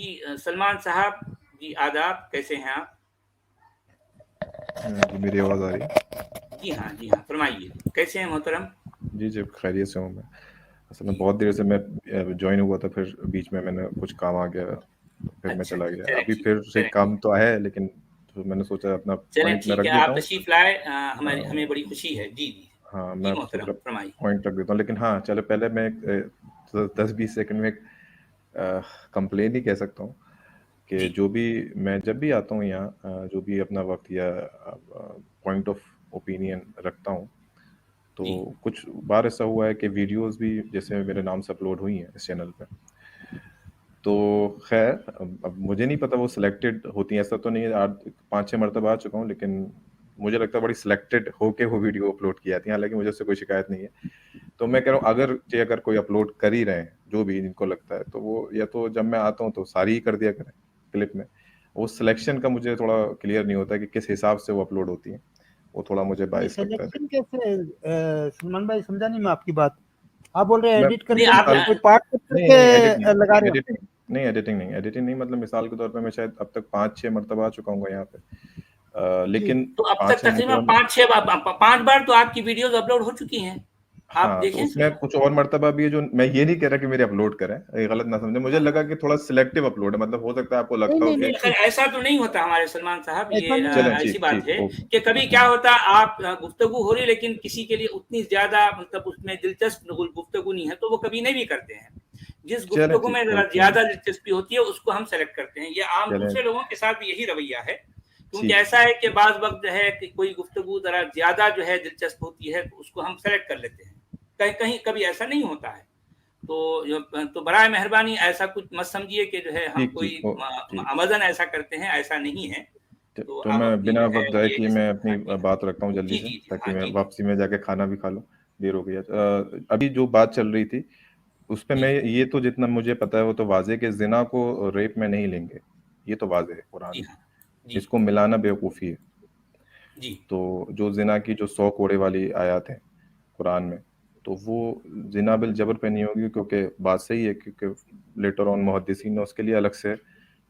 جی سلمان صاحب جی آداب، کیسے ہیں آپ؟ جی میری آواز آ رہی ہے؟ جی ہاں فرمائیے، کیسے ہیں محترم؟ جی خیریت سے ہوں میں. اصل میں جی بہت دیر سے میں جوائن ہوا تھا، پھر بیچ میں نے کچھ کام آ گیا تو پھر میں اچھا چلا گیا. چلیں ابھی ٹھیک پھر سے چلیں کام تو ہے لیکن میں نے سوچا اپنا چلیں پوائنٹ میں ٹھیک ہے، رکھ دیتا آپ ہوں. تشریف لائے، ہمیں بڑی خوشی ہے. جی ہاں جی میں سوچ محترم رہا فرمائیے. پوائنٹ رکھ دیتا ہوں، لیکن ہاں چلو پہلے میں 10-20 سیکنڈ میں ایک کمپلین ہی کہہ سکتا ہوں کہ جی جو بھی میں جب بھی آتا ہوں یہاں، جو بھی اپنا وقت یا پوائنٹ آف اوپینین رکھتا ہوں تو جی کچھ بار ایسا ہوا ہے کہ ویڈیوز بھی جیسے میرے نام سے اپلوڈ ہوئی ہیں اس چینل پہ، تو خیر اب مجھے نہیں پتا وہ سلیکٹڈ ہوتی ہیں، ایسا تو نہیں ہے. 5-6 مرتبہ آ چکا ہوں لیکن مجھے لگتا ہے بڑی سلیکٹڈ ہو کے وہ ویڈیو اپلوڈ کی جاتی ہیں، حالانکہ مجھے اس سے کوئی شکایت نہیں ہے. تو میں کہہ رہا ہوں اگر کوئی اپلوڈ کر ہی رہے ہیں جو بھی ان کو لگتا ہے تو وہ یا تو جب میں آتا ہوں تو ساری ہی کر دیا کریں کلپ میں. وہ سلیکشن کا مجھے تھوڑا کلیئر نہیں ہوتا کہ کس حساب سے وہ اپلوڈ ہوتی ہیں، وہ تھوڑا مجھے باعث لگتا ہے. سلیکشن کیسے سلمان بھائی، سمجھا نہیں میں آپ کی بات. آپ بول رہے ہیں میں ایڈٹ کر نہیں کے آپ کوئی پارٹ لگا رہے ہیں؟ ایڈیٹنگ نہیں مطلب مثال کے طور پہ میں شاید اب تک 5-6 مرتبہ آ چکا ہوں گا یہاں پہ، جی لیکن تو اب تک 5 تقریباً مرتبہ 5 بار تو آپ کی ویڈیوز اپلوڈ ہو چکی ہیں. آپ ہاں، تو دیکھیں اس میں کچھ اور مرتبہ بھی ہے جو میں یہ نہیں کہہ رہا کہ میرے اپلوڈ کریں، غلط نہ سمجھیں. مجھے لگا کہ تھوڑا سلیکٹیو اپلوڈ ہے، مطلب ہو سکتا ہے آپ کو لگتا ہو کہ خیر ایسا تو نہیں ہوتا ہمارے سلمان صاحب، ایسا یہ نہیں چلیں ہے. ایسی ٹھیک بات ٹھیک ہے اوکے. کہ کبھی کیا ہوتا آپ گفتگو ہو رہی لیکن کسی کے لیے اتنی زیادہ مطلب اس میں دلچسپ گفتگو نہیں ہے تو وہ کبھی نہیں بھی کرتے ہیں. جس چلیں گفتگو میں ٹھیک ذرا اوکے. زیادہ دلچسپی ہوتی ہے اس کو ہم سلیکٹ کرتے ہیں. یہ عام چلیں دوسرے لوگوں کے ساتھ بھی یہی رویہ ہے، کیونکہ ٹھیک ایسا ہے کہ بعض وقت جو ہے کہ کوئی گفتگو ذرا زیادہ جو ہے دلچسپ ہوتی ہے تو اس کو ہم سلیکٹ کر لیتے ہیں. کہیں کبھی ایسا نہیں ہوتا ہے. تو برائے مہربانی ایسا کچھ مت سمجھیے کہ جو ہے ہم ٹھیک کوئی ٹھیک ٹھیک. عمدن ایسا کرتے ہیں، ایسا نہیں ہے. تو آپ میں اپنی بنا جو ہے وقت ضائع کیے میں ہاں اپنی جی بات رکھتا ہوں جلدی جی سے جی تاکہ ہاں میں جی واپسی میں جا کے کھانا بھی کھا لوں. دیر ہو گئی ہے. ابھی جو بات چل رہی تھی اس پہ جی میں یہ تو جتنا مجھے پتا ہے وہ تو واضح کہ زنا کو ریپ میں نہیں لیں گے، یہ تو واضح ہے قرآن جی میں. ہاں جی اس کو ملانا بیوقوفی ہے. جی تو جو زنا کی جو 100 کوڑے والی آیات ہیں قرآن میں، تو وہ زنا بالجبر پہ نہیں ہوگی، کیونکہ بات صحیح ہے کیونکہ لیٹر آن محدثین نے اس کے لیے الگ سے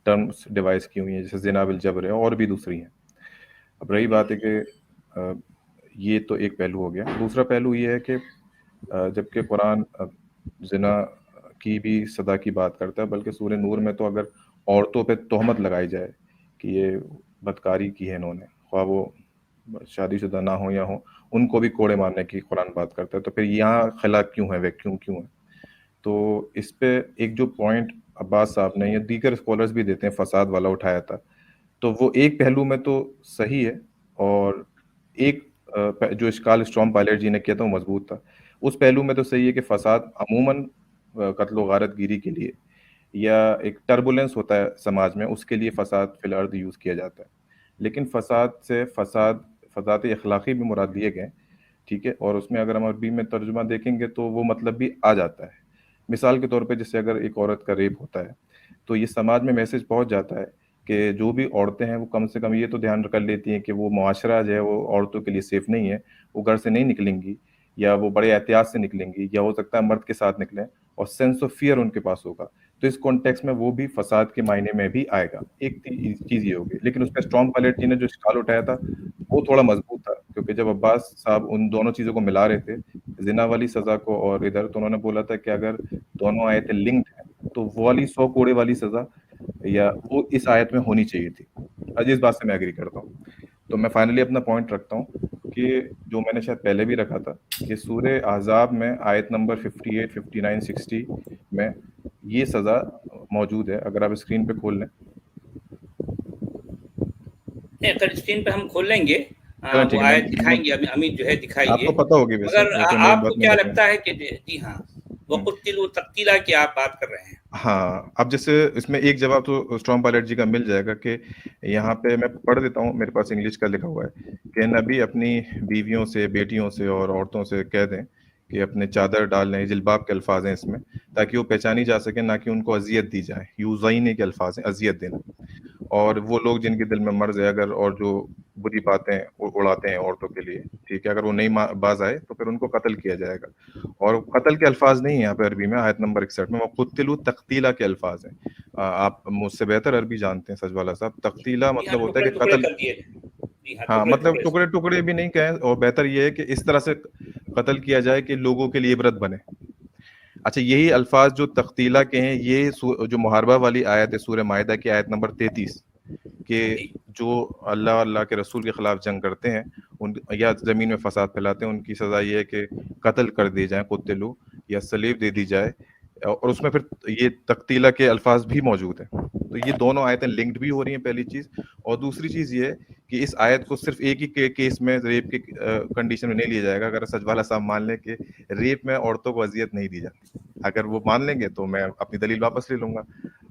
ٹرمز ڈیوائز کی ہوئی ہیں جیسے زنا بالجبر ہے اور بھی دوسری ہیں. اب رہی بات ہے کہ یہ تو ایک پہلو ہو گیا. دوسرا پہلو یہ ہے کہ جبکہ قرآن زنا کی بھی سزا کی بات کرتا ہے، بلکہ سورہ نور میں تو اگر عورتوں پہ تہمت لگائی جائے کہ یہ بدکاری کی ہے انہوں نے، خواہ وہ شادی شدہ نہ ہو یا ہو، ان کو بھی کوڑے مارنے کی قرآن بات کرتا ہے. تو پھر یہاں خلا کیوں ہے، ویکیوم کیوں ہے؟ تو اس پہ ایک جو پوائنٹ عباس صاحب نے یا دیگر اسکالرز بھی دیتے ہیں فساد والا اٹھایا تھا، تو وہ ایک پہلو میں تو صحیح ہے، اور ایک جو اشکال اسٹرام پائلٹ جی نے کیا تھا وہ مضبوط تھا. اس پہلو میں تو صحیح ہے کہ فساد عموماً قتل و غارت گیری کے لیے یا ایک ٹربولنس ہوتا ہے سماج میں، اس کے لیے فساد فی الارض یوز کیا جاتا ہے. لیکن فساد سے فساد اخلاقی بھی مراد لیے گئے، ٹھیک ہے، اور اس میں اگر ہم عربی میں ترجمہ دیکھیں گے تو وہ مطلب بھی آ جاتا ہے. مثال کے طور پہ جیسے اگر ایک عورت کا ریپ ہوتا ہے تو یہ سماج میں میسج پہنچ جاتا ہے کہ جو بھی عورتیں ہیں وہ کم سے کم یہ تو دھیان کر لیتی ہیں کہ وہ معاشرہ جو ہے وہ عورتوں کے لیے سیف نہیں ہے، وہ گھر سے نہیں نکلیں گی یا وہ بڑے احتیاط سے نکلیں گی یا ہو سکتا ہے مرد کے ساتھ نکلیں، اور سینس آف فیئر ان کے پاس ہوگا. تو اس کانٹیکس میں وہ بھی فساد کے معنی میں بھی آئے گا. ایک چیز یہ ہوگی. لیکن اس پہ اسٹرام پائلٹ جی نے جو اشکال اٹھایا تھا وہ تھوڑا مضبوط تھا، کیونکہ جب عباس صاحب ان دونوں چیزوں کو ملا رہے تھے، زنا والی سزا کو اور ادھر، تو انہوں نے بولا تھا کہ اگر دونوں آیتیں لنکڈ ہیں تو وہ والی 100 کوڑے والی سزا یا وہ اس آیت میں ہونی چاہیے تھی. اس بات سے میں ایگری کرتا ہوں. تو میں فائنلی اپنا پوائنٹ رکھتا ہوں کہ جو میں نے شاید پہلے بھی رکھا تھا کہ سورہ احزاب میں آیت نمبر 58، 59، 60 میں یہ سزا موجود ہے. اگر آپ اسکرین پہ کھول لیں. اسکرین پہ ہم کھول لیں گے، چلیں ٹھیک وہ ہے. آیت دکھائیں گے، امید جو ہے آپ دکھائیے. کو پتہ ہوگی ویسے، مگر لیکن ایک آپ کو بات میں کیا بتاؤں. لگتا ہے کہ جی ہاں وقتلوا تقتیلا کی آپ بات کر رہے ہیں؟ ہاں، اب جیسے اس میں ایک جواب تو اسٹرام پائلٹ جی کا مل جائے گا کہ یہاں پہ میں پڑھ دیتا ہوں، میرے پاس انگلش کا لکھا ہوا ہے کہ نبی اپنی بیویوں سے، بیٹیوں سے اور عورتوں سے کہہ دیں کہ اپنے چادر ڈال لیں. جلباب کے الفاظ ہیں اس میں، تاکہ وہ پہچانی جا سکے، نہ کہ ان کو اذیت دی جائے. یوزائنے کے الفاظ ہیں، اذیت دینا. اور وہ لوگ جن کے دل میں مرض ہے اگر، اور جو بری باتیں اڑاتے ہیں عورتوں کے لیے، ٹھیک ہے، اگر وہ نہیں باز آئے تو پھر ان کو قتل کیا جائے گا. اور قتل کے الفاظ نہیں ہیں یہاں پہ عربی میں آیت نمبر 61 میں، وہ قتلوا تقتیلا کے الفاظ ہیں. آپ مجھ سے بہتر عربی جانتے ہیں سجوالہ صاحب. تقتیلہ مطلب ہوتا ہے کہ ٹکڑے قتل. کر دیے. جی ہاں، ہاں ٹکڑے مطلب ٹکڑے. ٹکڑے ٹکڑے بھی نہیں کہیں, اور بہتر یہ ہے کہ اس طرح سے قتل کیا جائے کہ لوگوں کے لیے عبرت بنے. اچھا یہی الفاظ جو تقتیلہ کے ہیں, یہ جو محاربہ والی آیت ہے سورہ مائدہ کی آیت نمبر 33, کہ جو اللہ کے رسول کے خلاف جنگ کرتے ہیں ان یا زمین میں فساد پھیلاتے ہیں, ان کی سزا یہ ہے کہ قتل کر دیے جائیں, قتلوا, یا سلیب دے دی جائے. اور اس میں پھر یہ تقتیلہ کے الفاظ بھی موجود ہیں. تو یہ دونوں آیتیں لنکڈ بھی ہو رہی ہیں, پہلی چیز. اور دوسری چیز یہ ہے کہ اس آیت کو صرف ایک ہی کیس میں, ریپ کے کنڈیشن میں نہیں لیا جائے گا. اگر سجوالہ صاحب مان لیں کہ ریپ میں عورتوں کو اذیت نہیں دی جاتی, اگر وہ مان لیں گے تو میں اپنی دلیل واپس لے لوں گا.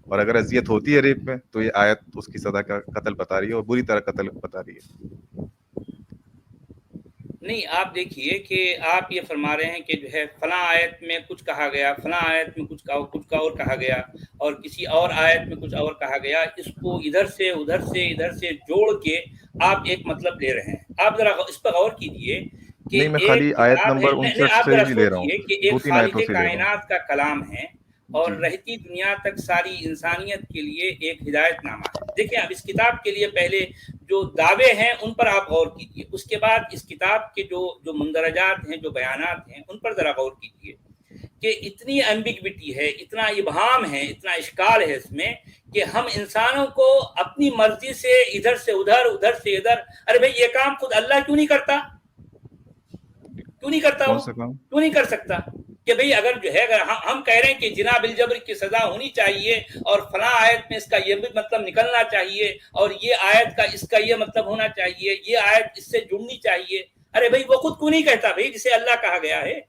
اور اگر اذیت ہوتی ہے ریپ میں تو یہ آیت اس کی سزا کا قتل بتا رہی ہے, اور بری طرح قتل بتا رہی ہے. نہیں, آپ دیکھیے کہ آپ یہ فرما رہے ہیں کہ جو ہے فلاں آیت میں کچھ کہا گیا, فلاں آیت میں کچھ اور کہا گیا, اور کسی اور آیت میں کچھ اور کہا گیا. اس کو ادھر سے جوڑ کے آپ ایک مطلب لے رہے ہیں. آپ ذرا اس پر غور کیجئے کہ نہیں, میں ایک خالی آیت کتاب ہے. نمبر 59 آپ سے ذرا بھی لے رہا سوچئے ہوں, کہ ایک 2-3 آیتوں خالق سے لے رہا ہوں. کائنات کا کلام ہے, اور جی. رہتی دنیا تک ساری انسانیت کے لیے ایک ہدایت نامہ ہے. دیکھیں, اب اس کتاب کے لیے پہلے جو دعوے ہیں ان پر آپ غور کیجئے. اس کے بعد اس کتاب کے جو مندرجات ہیں, جو بیانات ہیں, ان پر ذرا غور کیجئے کہ اتنی ایمبیگوٹی ہے, اتنا ابہام ہے, اتنا اشکال ہے اس میں, کہ ہم انسانوں کو اپنی مرضی سے ادھر سے ادھر. ارے بھئی, یہ کام خود اللہ کیوں نہیں کرتا کون وہ سا کام؟ کیوں نہیں کر سکتا؟ کہ بھئی اگر جو ہے, اگر ہم کہہ رہے ہیں کہ جناب الجبر کی سزا ہونی چاہیے, اور فلاں آیت میں اس کا یہ بھی مطلب نکلنا چاہیے, اور یہ آیت کا اس کا یہ مطلب ہونا چاہیے, یہ آیت اس سے جڑنی چاہیے. ارے بھئی, وہ خود کیوں نہیں کہتا بھئی جسے اللہ کہا گیا ہے؟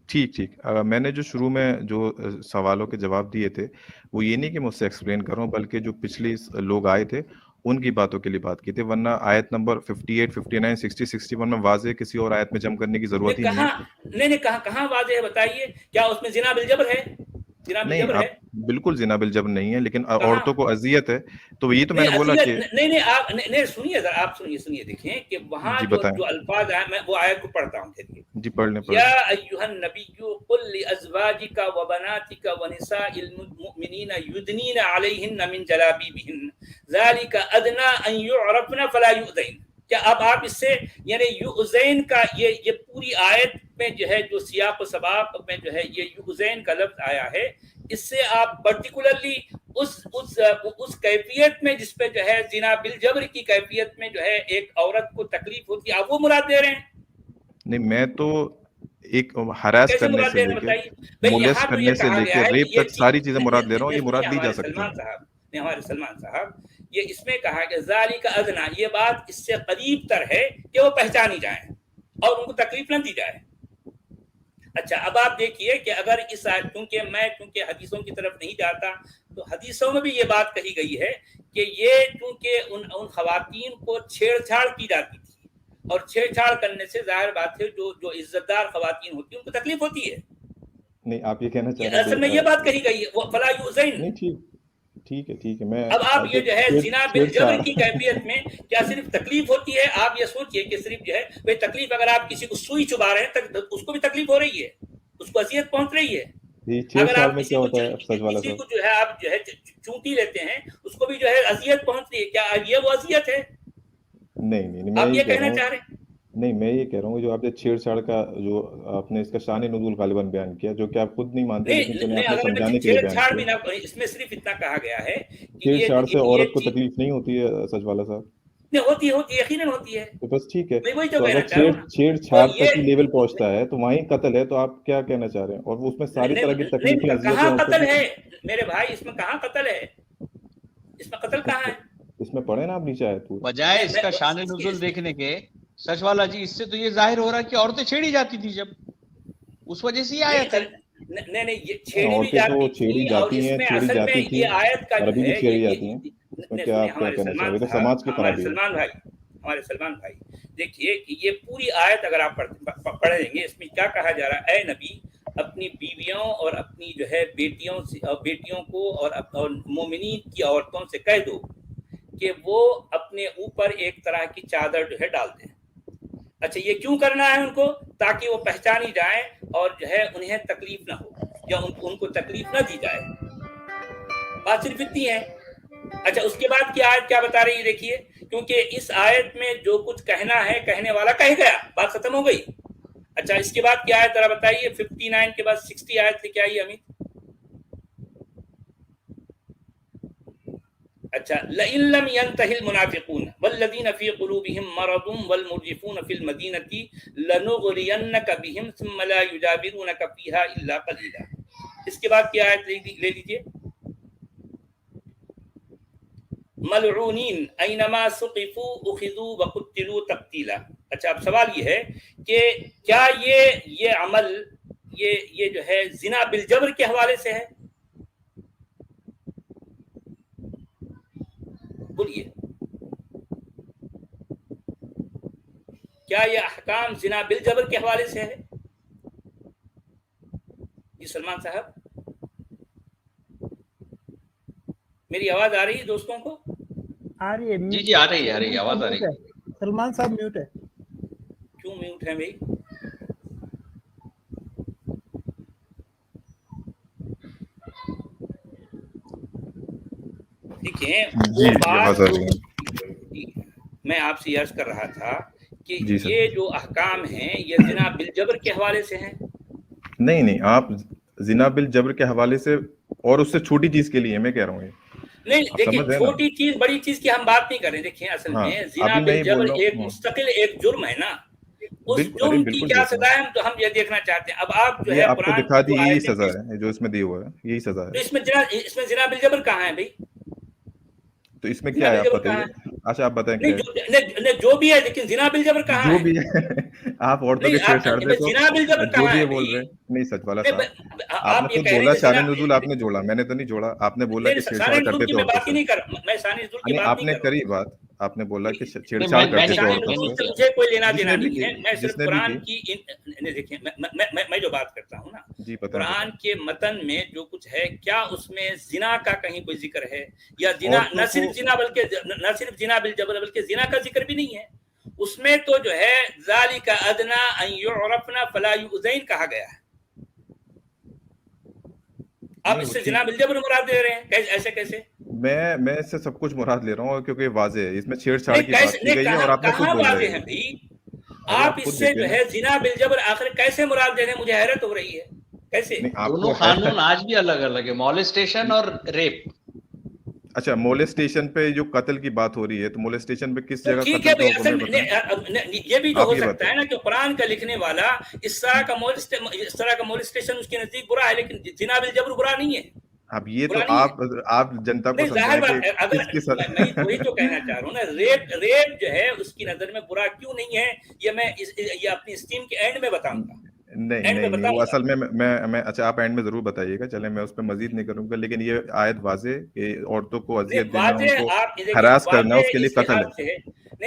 ٹھیک. میں نے جو شروع میں جو سوالوں کے جواب دیے تھے, وہ یہ نہیں کہ مجھ سے ایکسپلین کر رہا ہوں, بلکہ جو پچھلی لوگ آئے تھے ان کی باتوں کے لیے بات کی تھی. ورنہ آیت نمبر 58, 59, 60, 61 میں واضح کسی اور آیت میں جمع کرنے کی ضرورت ہی نہیں ہے. نہیں, کہاں واضح ہے بتائیے. کیا اس میں زنا بالجبر ہے؟ نہیں, آپ بالکل زنا بالجبر نہیں ہے, لیکن کہاں؟ عورتوں کو اذیت ہے. تو یہ تو میں نے بولا کہ نہیں, سنیے ذرا, آپ سنیے, دیکھیں کہ وہاں جی بتائیں. جو الفاظ ہیں, میں وہ آیت کو پڑھتا ہوں. چلیے. جی پڑھ لیں. یا ایھا النبی قل لازواجک وبناتک ونساء المؤمنین یدنین علیہن من جلابیبہن ذلک ادنی ان یعرفن فلا یؤذین. کیا اب آپ اس سے یعنی یؤذین کا یہ پوری آیت میں جو ہے, جو سیاق و سباق میں جو ہے یہ یؤذین کا لفظ آیا ہے, اس سے آپ پرٹیکولرلی اس کیفیت میں جس پہ جو ہے زنا بالجبر کی کیفیت میں جو ہے ایک عورت کو تکلیف ہوتی ہے, آپ وہ مراد دے رہے ہیں؟ نہیں, میں تو ایک ہراس کرنے سے لے کے مولس کرنے سے لے کے ریپ تک ساری چیزیں مراد لے رہا ہوں. یہ مراد دی جا سکتی ہے. ہمارے سلمان صاحب, یہ اس میں کہا کہ ذالک ادنی, یہ بات اس سے قریب تر ہے کہ وہ پہچانی جائیں اور ان کو تکلیف نہ دی جائے. اچھا, اب آپ دیکھیے کہ اگر اس آیت, چونکہ حدیثوں کی طرف نہیں جاتا, تو حدیثوں میں بھی یہ بات کہی گئی ہے کہ یہ چونکہ ان خواتین کو چھیڑ چھاڑ کی جاتی تھی, اور چھیڑ چھاڑ کرنے سے ظاہر بات ہے جو عزت دار خواتین ہوتی ہیں ان کو تکلیف ہوتی ہے. نہیں, آپ یہ کہنا چاہ رہے ہیں اصل میں یہ بات کہی گئی ہے, وہ فلا یؤذین. نہیں, ٹھیک ہے. میں اب آپ یہ جو ہے زنا بالجبر کی کیفیت میں کیا صرف تکلیف ہوتی ہے؟ آپ یہ سوچئے کہ صرف جو ہے بھئی تکلیف, اگر آپ کسی کو سوئی چبا رہے ہیں اس کو بھی تکلیف ہو رہی ہے, اس کو اذیت پہنچ رہی ہے. اگر آپ کسی کو جو ہے آپ جو ہے چونٹی لیتے ہیں, اس کو بھی جو ہے اذیت پہنچ رہی ہے. کیا یہ وہ اذیت ہے؟ نہیں, آپ یہ کہنا چاہ رہے ہیں؟ نہیں, میں یہ کہہ رہا ہوں جو آپ نے چھیڑ چھاڑ کا جو آپ نے اس کا شان نزول غالباً بیان کیا, جو کہ آپ خود نہیں مانتے, لیکن چلیں آپ نے سمجھانے کے لیے بیان چھیڑ بھی کیا. نہ, اس میں صرف اتنا کہا گیا ہے چھیڑ چھاڑ سے عورت کو تکلیف نہیں ہوتی ہے سجوالہ صاحب؟ ہوتی ہے, یقیناً ہوتی ہے. تو بس ٹھیک ہے. تو اگر چھیڑ چھاڑ تک کی لیول پہنچتا ہے تو وہیں قتل ہے, تو آپ کیا کہنا چاہ رہے ہیں؟ اور اس میں ساری طرح کی تکلیفیں, کہاں قتل ہے میرے بھائی؟ اس میں کہاں قتل ہے؟ اس میں قتل کہاں ہے؟ اس میں پڑھے نا آپ نیچے آئے پورا. بجائے اس کا شان نزول دیکھنے کے سچ والا جی, اس سے تو یہ ظاہر ہو رہا ہے کہ عورتیں چھیڑی جاتی تھی, جب اس وجہ سے یہ آیت ہے. نہیں, یہ چھیڑی بھی جاتی تھی, اور اس میں اصل میں یہ آیت کا جو ہے, ہمارے سلمان بھائی دیکھیے کہ یہ پوری آیت اگر آپ پڑھ لیں گے, اس میں کیا کہا جا رہا ہے؟ اے نبی, اپنی بیویوں اور اپنی جو ہے بیٹیوں کو اور مومنین کی عورتوں سے کہہ دو کہ وہ اپنے اوپر ایک طرح کی چادر جو ہے ڈال دیں. اچھا, یہ کیوں کرنا ہے ان کو؟ تاکہ وہ پہچانی جائیں اور جو ہے انہیں تکلیف نہ ہو, یا ان کو تکلیف نہ دی جائے. بات صرف اتنی ہے. اچھا اس کے بعد کی آیت کیا بتا رہی ہے دیکھیے, کیونکہ اس آیت میں جو کچھ کہنا ہے کہنے والا کہہ گیا, بات ختم ہو گئی. اچھا اس کے بعد کی آیت ذرا بتائیے, 59 کے بعد 60 آیت لے کے آئیے امین. اچھا, لئن لم ينتهِ المنافقون والذين في قلوبهم مرض والمرجفون في المدينة لنغرينك بهم ثم لا يجاورونك فيها الا قليلا. اس کے بعد کی آیت لے لیجیے, ملعونین اینما ثقفوا اخذوا وقتلوا تقتیلا. اچھا اب سوال یہ ہے کہ کیا یہ عمل یہ جو ہے زنا بالجبر کے حوالے سے ہے؟ بولیے, کیا یہ احکام زنا بالجبر کے حوالے سے ہے؟ جی سلمان صاحب, میری آواز آ رہی ہے دوستوں کو؟ آ رہی ہے. جی آ رہی ہے آواز آ رہی ہے. سلمان صاحب میوٹ ہے. کیوں میوٹ ہے بھائی؟ دیکھیں وہ بات میں آپ سے عرض کر رہا تھا کہ یہ جو احکام ہیں یہ زنا بالجبر کے حوالے سے ہیں. نہیں, آپ زنا بالجبر کے حوالے سے اور اس سے چھوٹی چیز کے لیے میں کہہ رہا ہوں. نہیں دیکھیں, چھوٹی چیز بڑی چیز کی ہم بات نہیں کر رہے. دیکھیں اصل میں زنا بالجبر ایک مستقل ایک جرم ہے نا, اس جرم کی کیا سزا ہے تو ہم یہ دیکھنا چاہتے ہیں. اب آپ جو ہے آپ کو دکھا دی یہی سزا ہے جو اس میں دی ہوا ہے, یہی سزا ہے. اس میں زنا بالجبر کہاں ہے بھائی؟ تو اس میں کیا ہے آپ بتائیے. اچھا آپ بتائیں جو بھی ہے, لیکن زنا بالجبر کہاں ہے؟ جو بھی ہے آپ عورتوں کے چھیڑ چھاڑ دے تو زنا بالجبر کہاں ہے بول رہے ہیں. نہیں سچ والا صاحب, آپ نے خود بولا شان نزول, آپ نے جوڑا, میں نے تو نہیں جوڑا. آپ نے بولا کہ چھیڑ چھاڑ کرتے تھے عورتوں سے. آپ نے کری بات, آپ نے بولا کہ چھیڑ چھاڑ کرتے تھے عورتوں سے. مجھے کوئی لینا دینا نہیں ہے, میں صرف قرآن کی دیکھیں میں جو بات کرتا ہوں نا, قرآن کے متن میں جو کچھ ہے کیا اس میں زنا کا کہیں کوئی ذکر ہے؟ یا زنا نہ صرف زنا بالجبر بلکہ زنا کا ذکر بھی نہیں ہے. اس میں تو جو ہے ذالک ادنی ان یعرفن فلا یؤذین کہا گیا ہے. آپ اس سے زنا بالجبر مراد لے رہے ہیں, ایسے کیسے؟ میں اس سے سب کچھ مراد لے رہا ہوں کیونکہ واضح ہے اس میں چھیڑ چھاڑ کی بات کی گئی ہے اور آپ نے خود بول رہے ہیں. آپ اس سے جو ہے زنا بالجبر آخر کیسے مراد لے رہے ہیں؟ مجھے حیرت ہو رہی ہے کیسے. دونوں قانون آج بھی الگ الگ ہے, مولسٹیشن اور ریپ. اچھا مولسٹیشن پہ جو قتل کی بات ہو رہی ہے تو مولسٹیشن پہ کس جگہ ٹھیک ہے بھائی, اصل یہ بھی تو ہو سکتا ہے نا کہ قرآن کا لکھنے والا اس طرح کا مولسٹیشن اس کے نزدیک برا ہے, لیکن زنا بالجبر برا نہیں ہے. اب یہ تو آپ جنتا کو ظاہر بات, اگر میں وہی تو کہنا چاہ رہا ہوں نا, ریپ جو ہے اس کی نظر میں برا کیوں نہیں ہے یہ اپنی اسٹیم کے اینڈ میں بتاؤں گا. نہیں وہ اصل میں اچھا آپ اینڈ میں ضرور بتائیے گا, چلیں میں اس پہ مزید نہیں کروں گا, لیکن یہ آیت واضح کہ عورتوں کو اذیت دینا, ان کو ہراس کرنا اس کے لیے قتل ہے.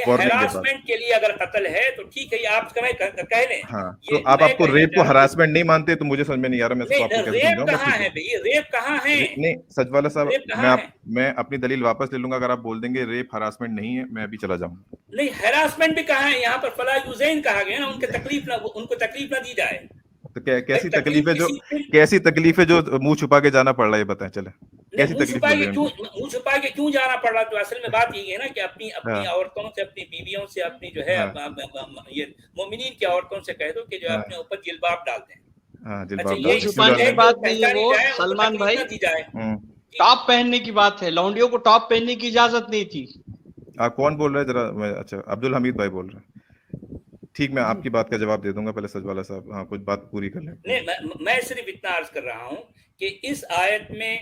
ہراسمنٹ کے لیے اگر قتل ہے تو ٹھیک ہے, یہ آپ کہہ لیں. ہاں تو آپ کو ریپ کو ہراسمنٹ نہیں مانتے تو مجھے سمجھ میں نہیں آ رہا, میں اس کو آپ کو کیسے سمجھاؤں گا. کہاں ہے بھئی, ریپ کہاں ہے؟ نہیں سچ والا صاحب, میں اپنی دلیل واپس لے لوں گا اگر آپ بول دیں گے ریپ ہراسمنٹ نہیں ہے, میں ابھی چلا جاؤں. نہیں ہراسمنٹ بھی کہاں ہے, یہاں پر فلا یؤذین کہا گیا نا, ان کو تکلیف نہ دی جائے. تو کیسی تکلیف ہے جو منہ چھپا کے جانا پڑ رہا ہے, یہ بتائیں. چلے کیسی تکلیف منہ چھپا کے کیوں جانا پڑ رہا؟ تو اصل میں بات یہی ہے نا کہ اپنی عورتوں سے, اپنی بیویوں سے, اپنی جو ہے یہ مومنین کی عورتوں سے کہہ دو کہ جو اپنے اوپر جلباب ڈال دیں. منہ چھپانے کی بات نہیں ہے وہ سلمان بھائی, ٹاپ پہننے کی بات ہے. لونڈیوں کو ٹاپ پہننے کی اجازت نہیں تھی. آپ کون بول رہے ہیں ذرا؟ اچھا عبد الحمید بھائی بول رہے ہیں. ٹھیک, میں آپ کی بات کا جواب دے دوں گا, پہلے سچ والا صاحب ہاں کچھ بات پوری کر لیں. نہیں میں صرف اتنا عرض کر رہا ہوں کہ اس آیت میں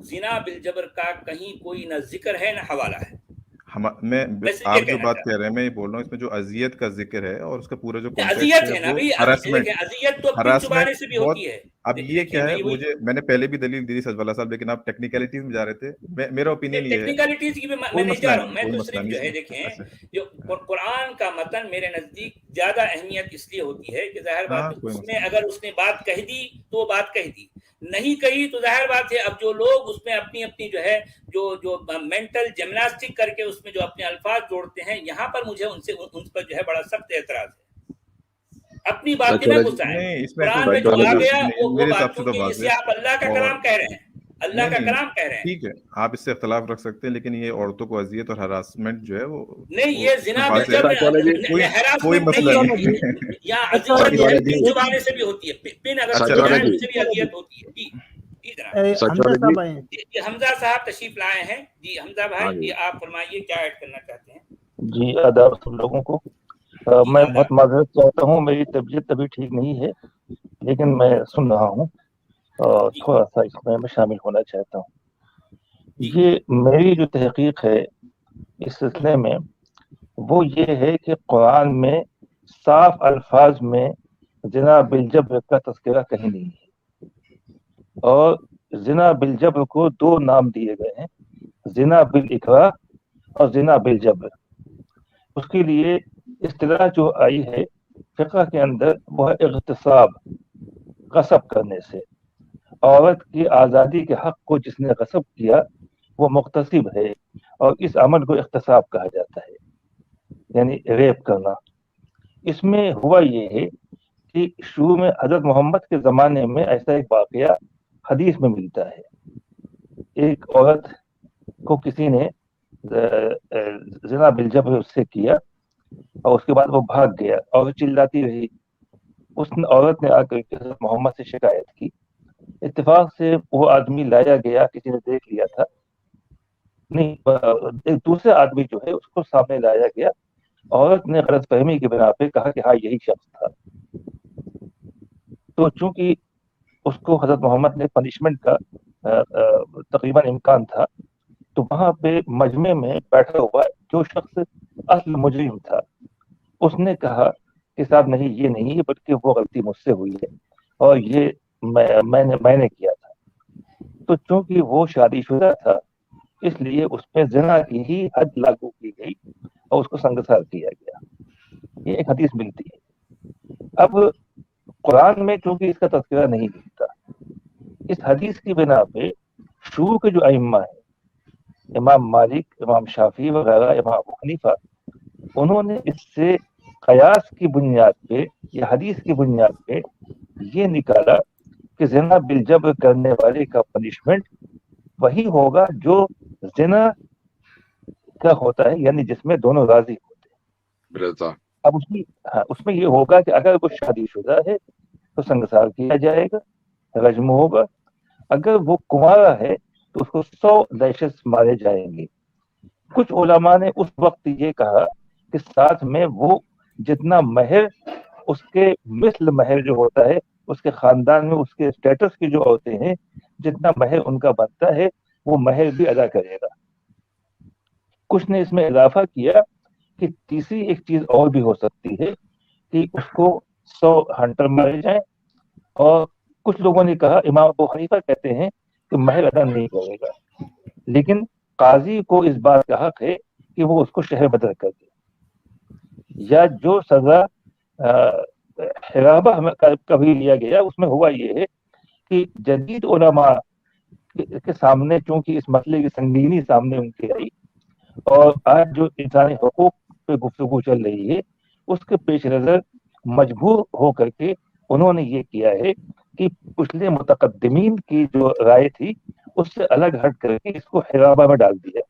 زنا بالجبر کا کہیں کوئی نہ ذکر ہے نہ حوالہ ہے. میں آپ جو بات کہہ رہے ہیں میں یہ بول رہا ہوں, اس میں جو اذیت کا ذکر ہے اور اس کا پورا جو اذیت ہے نا بھائی, اذیت تو چبانے سے بھی ہوتی ہے. اب یہ کیا ہے, میں نے پہلے بھی دلیل دی سچ والا صاحب, لیکن آپ ٹیکنیکلٹیز میں جا رہے تھے. میرا اوپینین یہ ہے ٹیکنیکلٹیز کی میں نہیں جا رہا ہوں, میں تو صرف جو ہے دیکھیں جو قرآن کا متن میرے نزدیک زیادہ اہمیت اس لیے ہوتی ہے کہ ظاہر بات اس میں اگر اس نے بات کہہ دی تو وہ بات کہہ دی, نہیں کہی تو ظاہر بات ہے اب جو لوگ اس میں اپنی جو ہے جو مینٹل جمناسٹک کر کے اس میں جو اپنے الفاظ جوڑتے ہیں, یہاں پر مجھے ان پر جو ہے بڑا سخت اعتراض ہے. اپنی باتیں نہ گھسائیں. قرآن میں جو آ گیا وہ بات, کیونکہ اسے آپ اللہ کا کلام کہہ رہے ہیں. اللہ کا کلام کہہ رہے ہیں. ٹھیک ہے آپ اس سے اختلاف رکھ سکتے ہیں لیکن یہ عورتوں کو اذیت اور ہراسمنٹ جو ہے وہ نہیں یہ زنا کوئی مسئلہ نہیں ہے. یا پن چبانے سے بھی ہوتی ہے, پن اگر چبائے اس سے بھی اذیت ہوتی ہے. جی جناب حمزہ صاحب تشریف لائے ہیں. جی حمزہ بھائی جی آپ فرمائیے کیا ایڈ کرنا چاہتے ہیں. جی آداب سب لوگوں کو. میں بہت معذرت چاہتا ہوں, میری طبیعت ابھی ٹھیک نہیں ہے لیکن میں سن رہا ہوں اور تھوڑا سا اس میں شامل ہونا چاہتا ہوں. یہ میری جو تحقیق ہے اس سلسلے میں وہ یہ ہے کہ قرآن میں صاف الفاظ میں زنا بالجبر کا تذکرہ کہیں نہیں ہے, اور زنا بالجبر کو دو نام دیے گئے ہیں, زنا بالاکراہ اور زنا بالجبر. اس کے لیے اصطلاح جو آئی ہے فقہ کے اندر وہ ہے اغتصاب, غصب کرنے سے. عورت کی آزادی کے حق کو جس نے غصب کیا وہ مغتصب ہے, اور اس عمل کو اغتصاب کہا جاتا ہے, یعنی ریپ کرنا. اس میں ہوا یہ ہے کہ شروع میں حضرت محمد کے زمانے میں ایسا ایک واقعہ حدیث میں ملتا ہے. ایک عورت کو کسی نے زنا بالجبر اس سے کیا اور اس کے بعد وہ بھاگ گیا اور چلاتی رہی. اس عورت نے آ کر کے حضرت محمد سے شکایت کی. اتفاق سے وہ آدمی لایا گیا, کسی نے دیکھ لیا تھا, نہیں ایک دوسرے آدمی جو ہے اس کو سامنے لایا گیا. عورت نے غلط فہمی کی بنا پہ کہا کہ ہاں یہی شخص تھا. تو چونکہ اس کو حضرت محمد نے پنشمنٹ کا تقریباً امکان تھا, تو وہاں پہ مجمع میں بیٹھا ہوا جو شخص اصل مجرم تھا اس نے کہا کہ صاحب نہیں یہ نہیں ہے بلکہ وہ غلطی مجھ سے ہوئی ہے اور یہ میں نے کیا تھا. تو چونکہ وہ شادی شدہ تھا اس لیے اس میں زنا کی ہی حد لاگو کی گئی اور اس کو سنگسار کیا گیا. یہ ایک حدیث ملتی ہے. اب قرآن میں چونکہ اس کا تذکرہ نہیں ملتا, اس حدیث کی بنا پہ شروع کے جو ائمہ ہیں, امام مالک, امام شافعی وغیرہ, امام ابو حنیفہ, انہوں نے اس سے قیاس کی بنیاد پہ یا حدیث کی بنیاد پہ یہ نکالا کہ زنا بالجبر کرنے والے کا پنشمنٹ وہی ہوگا جو زنا کا ہوتا ہے, یعنی جس میں دونوں راضی ہوتے ہیں. اب اس میں یہ ہوگا کہ اگر وہ شادی شدہ ہے تو سنگسار کیا جائے گا, رجم ہوگا. اگر وہ کنوارا ہے تو اس کو 100 لیشز مارے جائیں گے. کچھ علماء نے اس وقت یہ کہا کہ ساتھ میں وہ جتنا مہر اس کے مثل مہر جو ہوتا ہے اس کے خاندان میں اس کے اسٹیٹس کی جو عورتیں ہیں جتنا مہر ان کا بنتا ہے وہ مہر بھی ادا کرے گا. کچھ نے اس میں اضافہ کیا کہ تیسری ایک چیز اور بھی ہو سکتی ہے کہ اس کو 100 ہنٹر مارے جائیں, اور کچھ لوگوں نے کہا, امام ابو حنیفہ کہتے ہیں کہ مہر ادا نہیں کرے گا لیکن قاضی کو اس بات کا حق ہے کہ وہ اس کو شہر بدر کر دے, یا جو سزا حرابہ کبھی لیا گیا اس میں ہوا یہ ہے کہ جدید علماء کے سامنے چونکہ اس مسئلے کی سنگینی سامنے ان کی آئی اور آج جو انسانی حقوق پہ گفتگو چل رہی ہے اس کے پیش نظر مجبور ہو کر کے انہوں نے یہ کیا ہے کہ پچھلے متقدمین کی جو رائے تھی اس سے الگ ہٹ کر کے اس کو حرابہ میں ڈال دیا.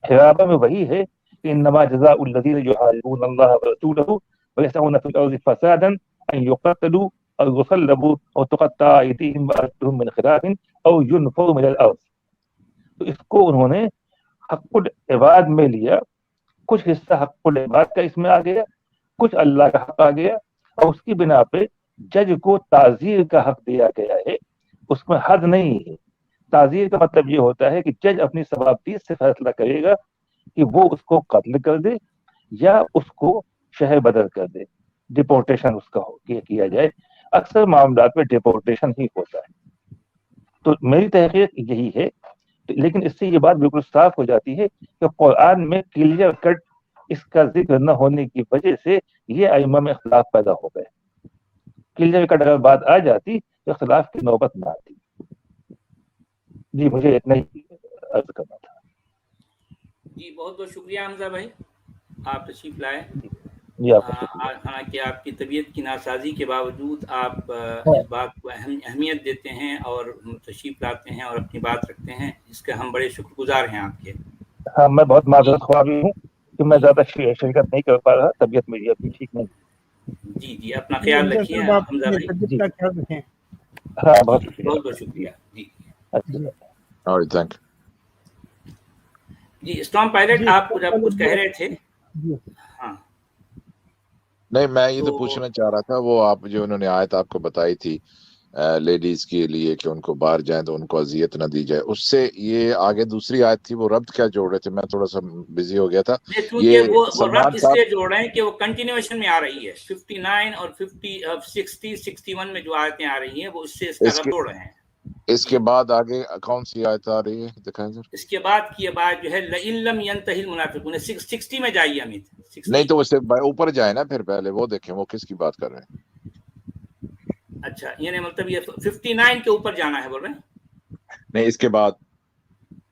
حرابہ میں وہی ہے کہ انما جزاء الذین یحاربون اللہ ورسولہ ویسعون فی الارض فسادا ان یقتلوا او یصلبوا او تقطع ایدیہم وارجلہم من خلاف او ینفوا من الارض. تو اس کو انہوں نے حق العباد میں لیا, کچھ حصہ حق العباد کا اس میں آ گیا, کچھ اللہ کا حق آ گیا, اور اس کی بنا پہ جج کو تعزیر کا حق دیا گیا ہے. اس میں حد نہیں ہے. تعزیر کا مطلب یہ ہوتا ہے کہ جج اپنی ثوابدید سے فیصلہ کرے گا کہ وہ اس کو قتل کر دے یا اس کو شہر بدر کر دے, ڈپورٹیشن اس کا کیا جائے. اکثر معاملات میں ڈپورٹیشن ہی ہوتا ہے. تو میری تحقیق یہی ہے, لیکن اس سے یہ بات بالکل صاف ہو جاتی ہے کہ قرآن میں کلیئر کٹ اس کا ذکر نہ ہونے کی وجہ سے یہ ائمہ میں اختلاف پیدا ہو گئے. کلیئر کٹ اگر بات آ جاتی تو اختلاف کی نوبت نہ آتی. جی مجھے اتنا ہی عرض کرنا تھا. جی بہت بہت شکریہ حمزہ بھائی, آپ تشریف لائے. جی آپ کا شکریہ. حالانکہ آپ کی طبیعت کی ناسازی کے باوجود آپ اس بات کو اہمیت دیتے ہیں اور تشریف لاتے ہیں اور اپنی بات رکھتے ہیں، اس کے ہم بڑے شکر گزار ہیں آپ کے. ہاں میں بہت معذرت خواہ بھی ہوں کہ میں زیادہ شرکت نہیں کر پا رہا، طبیعت میری ابھی ٹھیک نہیں. جی اپنا خیال رکھیے آپ حمزہ اپنی بھائی. طبیعت کا خیال رکھیں. ہاں بہت شکریہ. بہت بہت شکریہ. جی اچھا تھینک یو. جی اسٹارم پائلٹ جی آپ جب کچھ کہہ رہے تھے. جی ہاں نہیں میں یہ تو پوچھنا چاہ رہا تھا، وہ آپ جو انہوں نے آیت آپ کو بتائی تھی لیڈیز کے لیے کہ ان کو باہر جائیں تو ان کو اذیت نہ دی جائے، اس سے یہ آگے دوسری آیت تھی وہ ربط کیا جوڑ رہے تھے؟ میں تھوڑا سا بزی ہو گیا تھا. کیونکہ وہ سلمان ربط اس صاحب لیے جوڑ رہے ہیں کہ وہ کنٹینیوشن میں آ رہی ہے، 59 اور 61 میں جو آیتیں آ رہی ہیں وہ اس سے اس کا ربط جوڑ رہے ہیں. اس کے بعد آگے کون سی آیت آ رہی ہے دکھائیں سر؟ اس کے بعد کی بات جو ہے لَإِن لَّمْ يَنْتَهِ الْمُنَافِقُونَ 60 میں جائیے امید. 60 نہیں تو اس سے اوپر جائیں نا، پھر پہلے وہ دیکھیں وہ کس کی بات کر رہے ہیں. اچھا یعنی مطلب یہ 59 کے اوپر جانا ہے بول رہے ہیں؟ نہیں اس کے بعد،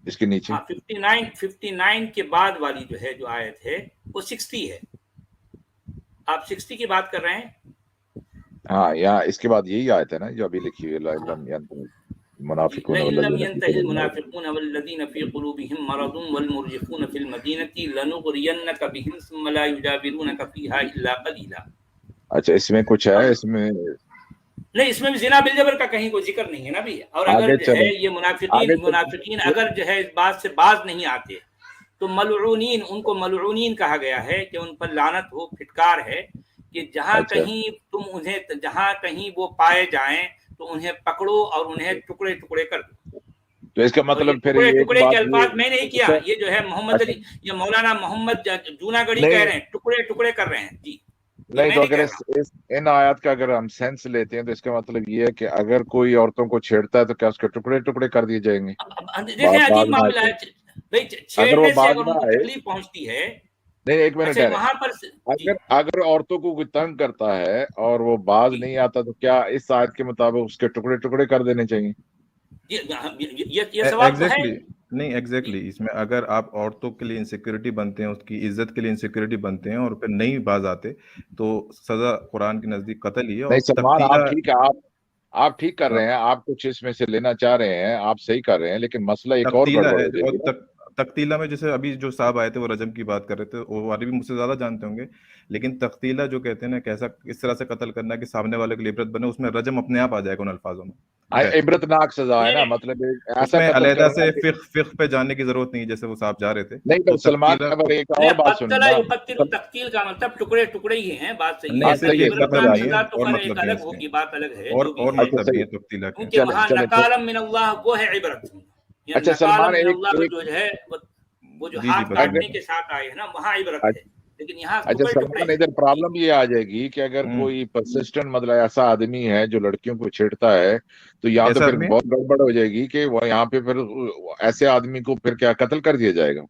اس کے نیچے. ہاں 59 کے بعد والی جو ہے جو آیت ہے وہ 60 ہے. آپ 60 کی بات کر رہے ہیں؟ ہاں یہاں اس کے بعد یہی آیت ہے نا جو ابھی لکھی ہوئی ہے، المنافقون لَإِن لَّمْ والذین فی يَنْتَهِ قلوبہم الْمُنَافِقُونَ وَالَّذِينَ فِي قُلُوبِهِم مَّرَضٌ وَالْمُرْجِفُونَ فِي الْمَدِينَةِ لَنُغْرِيَنَّكَ بِهِمْ ثُمَّ لَا يُجَاوِرُونَكَ فِيهَا إِلَّا قَلِيلًا. اچھا اس میں کچھ ہے، اس میں نہیں اس میں بھی زنا بالجبر کا کہیں کوئی ذکر نہیں ہے نا بھی. اور اگر آگے جو چلیں، ہے یہ آگے منافقین اگر جو ہے اس بات سے باز نہیں آتے تو ملعونین، ان کو ملعونین کہا گیا ہے کہ ان پر لعنت ہو، پھٹکار ہے کہ جہاں اچھا جہاں کہیں وہ پائے جائیں تو انہیں پکڑو اور انہیں ٹکڑے ٹکڑے کر دو. تو اس کا اور یہ مطلب پھر ٹکڑے یہ ایک ٹکڑے کے بات الفاظ میں نہیں کیا، یہ جو ہے محمد اچھا علی یہ مولانا محمد جوناگڑھی کہہ نہیں رہے ہیں، ٹکڑے ٹکڑے کر رہے ہیں. جی یہ نہیں میں تو نہیں اگر کہہ رہا ان آیات کا اگر ہم سینس لیتے ہیں تو اس کا مطلب یہ ہے کہ اگر کوئی عورتوں کو چھیڑتا ہے تو کیا اس کے ٹکڑے ٹکڑے کر دیے جائیں گے؟ ہوں. دیکھیں عجیب باز نہ آئے معاملہ تو ہے بھائی، اگر وہ چھیڑنے سے باز اگر نہ ان کو آئے، تکلیف پہنچتی ہے. نہیں ایک منٹ اچھا ٹھہرے، وہاں پر جی اگر عورتوں کو کوئی تنگ کرتا ہے اور وہ باز جی نہیں آتا تو کیا اس آیت کے مطابق اس کے ٹکڑے ٹکڑے کر دینے چاہیے؟ یہ سوال تو ہے. نہیں ایگزیکٹلی اس میں اگر آپ عورتوں کے لیے انسیکیورٹی بنتے ہیں، اس کی عزت کے لیے انسیکیورٹی بنتے ہیں اور پھر نہیں باز آتے تو سزا قرآن کے نزدیک قتل ہی ہے. نہیں اور سلمان تقتیلہ آپ ٹھیک ہے، آپ ٹھیک کر رہے ہیں، آپ کچھ اس میں سے لینا چاہ رہے ہیں، آپ صحیح کر رہے ہیں، لیکن مسئلہ ایک اور تقتیلہ گڑبڑ ہے. ہو جائے گی نا. اور تقتیلہ میں جیسے ابھی جو صاحب آئے تھے وہ رجم کی بات کر رہے تھے، وہ والے بھی مجھ سے زیادہ جانتے ہوں گے، لیکن تقتیلہ جو کہتے ہیں نا کیسا اس طرح سے قتل کرنا کہ سامنے والے کے لیے عبرت بنے، اس میں رجم اپنے آپ آ جائے گا ان الفاظوں میں. عبرت ناک سزا ہے نا، نہیں مطلب اس ایسا میں قتل علیحدہ کرنا سے کہ فقہ پہ جانے کی ضرورت نہیں، جیسے وہ صاحب جا رہے تھے. نہیں تو سلمان تقتیلہ اگر ایک اور بات سنیں نا، تقتیل کا مطلب ٹکڑے ٹکڑے ہی ہیں. بات صحیح نہیں ہے، صرف صحیح ہے، عبرت قتل ناک نہیں ہے، سزا تو اور خیر ایک مطلب بھی ہے الگ اس کے، ہوگی، بات الگ ہے جو بھی اور ہے. مطلب بھی ہے تقتیلہ کے. کیونکہ وہاں چلے نکالم من اللہ وہ ہے عبرت. اچھا نکالم سلمان من ایک اللہ جو ہے وہ جو جی ہاتھ بتائیں. کاٹنے کے ساتھ آئے ہیں نا وہاں عبرت ہے، لیکن یہاں اچھا ٹکڑے ٹکڑے سلمان ہیں. ادھر پرابلم یہ آ جائے گی کہ اگر کوئی پرسسٹنٹ مطلب ایسا آدمی ہے جو لڑکیوں کو چھیڑتا ہے تو یہاں تو کیسا پھر آدمی ہے؟ بہت گڑبڑ ہو جائے گی کہ وہ یہاں پہ پھر ایسے آدمی کو پھر کیا قتل کر دیا جائے گا؟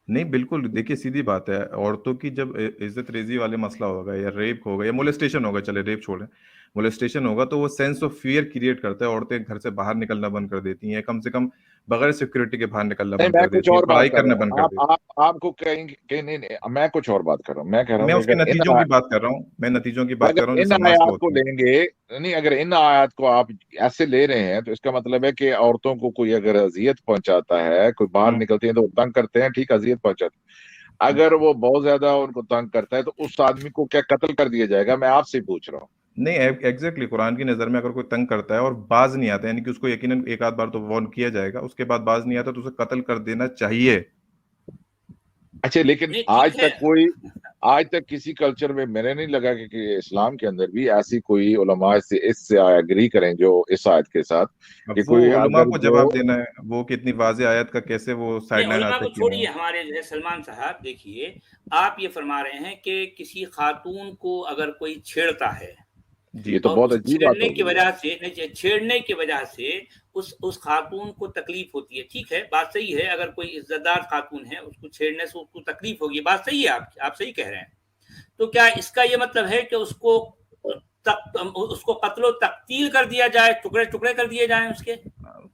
نہیں بالکل، دیکھیے سیدھی بات ہے، عورتوں کی جب عزت ریزی والے مسئلہ ہوگا یا ریپ ہوگا یا مولسٹیشن ہوگا، چلے ریپ چھوڑیں، مولسٹیشن ہوگا تو وہ سینس آف فیئر کریٹ کرتا ہے. عورتیں گھر سے باہر نکلنا بند کر دیتی ہیں، کم سے کم بغیر سیکورٹی کے باہر نکلنا نہیں بند میں کر کچھ دیتی ہیں، اور بات پڑھائی کر کرنا رہا بند کر ہوں، دیتی ہیں. آپ کو کہیں کہ نہیں میں کچھ اور بات کر رہا ہوں. میں کہہ رہا میں ہوں اس کے نتیجوں کی بات کر رہا ہوں، میں نتیجوں کی بات کر رہا ہوں جو ان سماج کو آیات کو ہوتے ہیں. لیں گے، نہیں اگر ان آیات کو آپ ایسے لے رہے ہیں تو اس کا مطلب ہے کہ عورتوں کو کوئی اگر اذیت پہنچاتا ہے، کوئی باہر نکلتی ہیں تو وہ تنگ کرتے ہیں، ٹھیک اذیت پہنچاتے ہیں، اگر وہ بہت زیادہ ان کو تنگ کرتا ہے تو اس آدمی کو کیا قتل کر دیا جائے گا؟ میں آپ سے پوچھ رہا ہوں. نہیں ایگزیکٹلی قرآن کی نظر میں اگر کوئی تنگ کرتا ہے اور باز نہیں آتا، یعنی کہ اس کو یقیناً ایک آدھ بار تو وارن کیا جائے گا، اس کے بعد باز نہیں آتا تو اسے قتل کر دینا چاہیے. اچھا لیکن نہیں آج ٹھیک ہے. تک کسی کلچر میں میرے نہیں لگا کہ اسلام کے اندر بھی ایسی کوئی علماء اس سے ایگری کریں جو اس آیت کے ساتھ اب کہ وہ کوئی علماء اگر کو جو جواب دینا ہے، وہ کتنی واضح آیت کا کیسے وہ سائڈ نہیں لائن علماء آتا کو ہے کہ چھوڑیے، ہمارے جو ہے سلمان صاحب دیکھیے، آپ یہ فرما رہے ہیں کہ کسی خاتون کو اگر کوئی چھیڑتا ہے یہ جی تو اور بہت اس عجیب بات چھیڑنے ہو کی گئی. وجہ سے اس خاتون کو تکلیف ہوتی ہے. ٹھیک ہے، بات صحیح ہے، اگر کوئی عزت دار خاتون ہے اس کو چھیڑنے سے اس کو تکلیف ہوگی، بات صحیح ہے، آپ صحیح کہہ رہے ہیں. تو کیا اس کا یہ مطلب ہے کہ اس کو قتل و تقتیل کر دیا جائے، ٹکڑے ٹکڑے کر دیے جائیں اس کے؟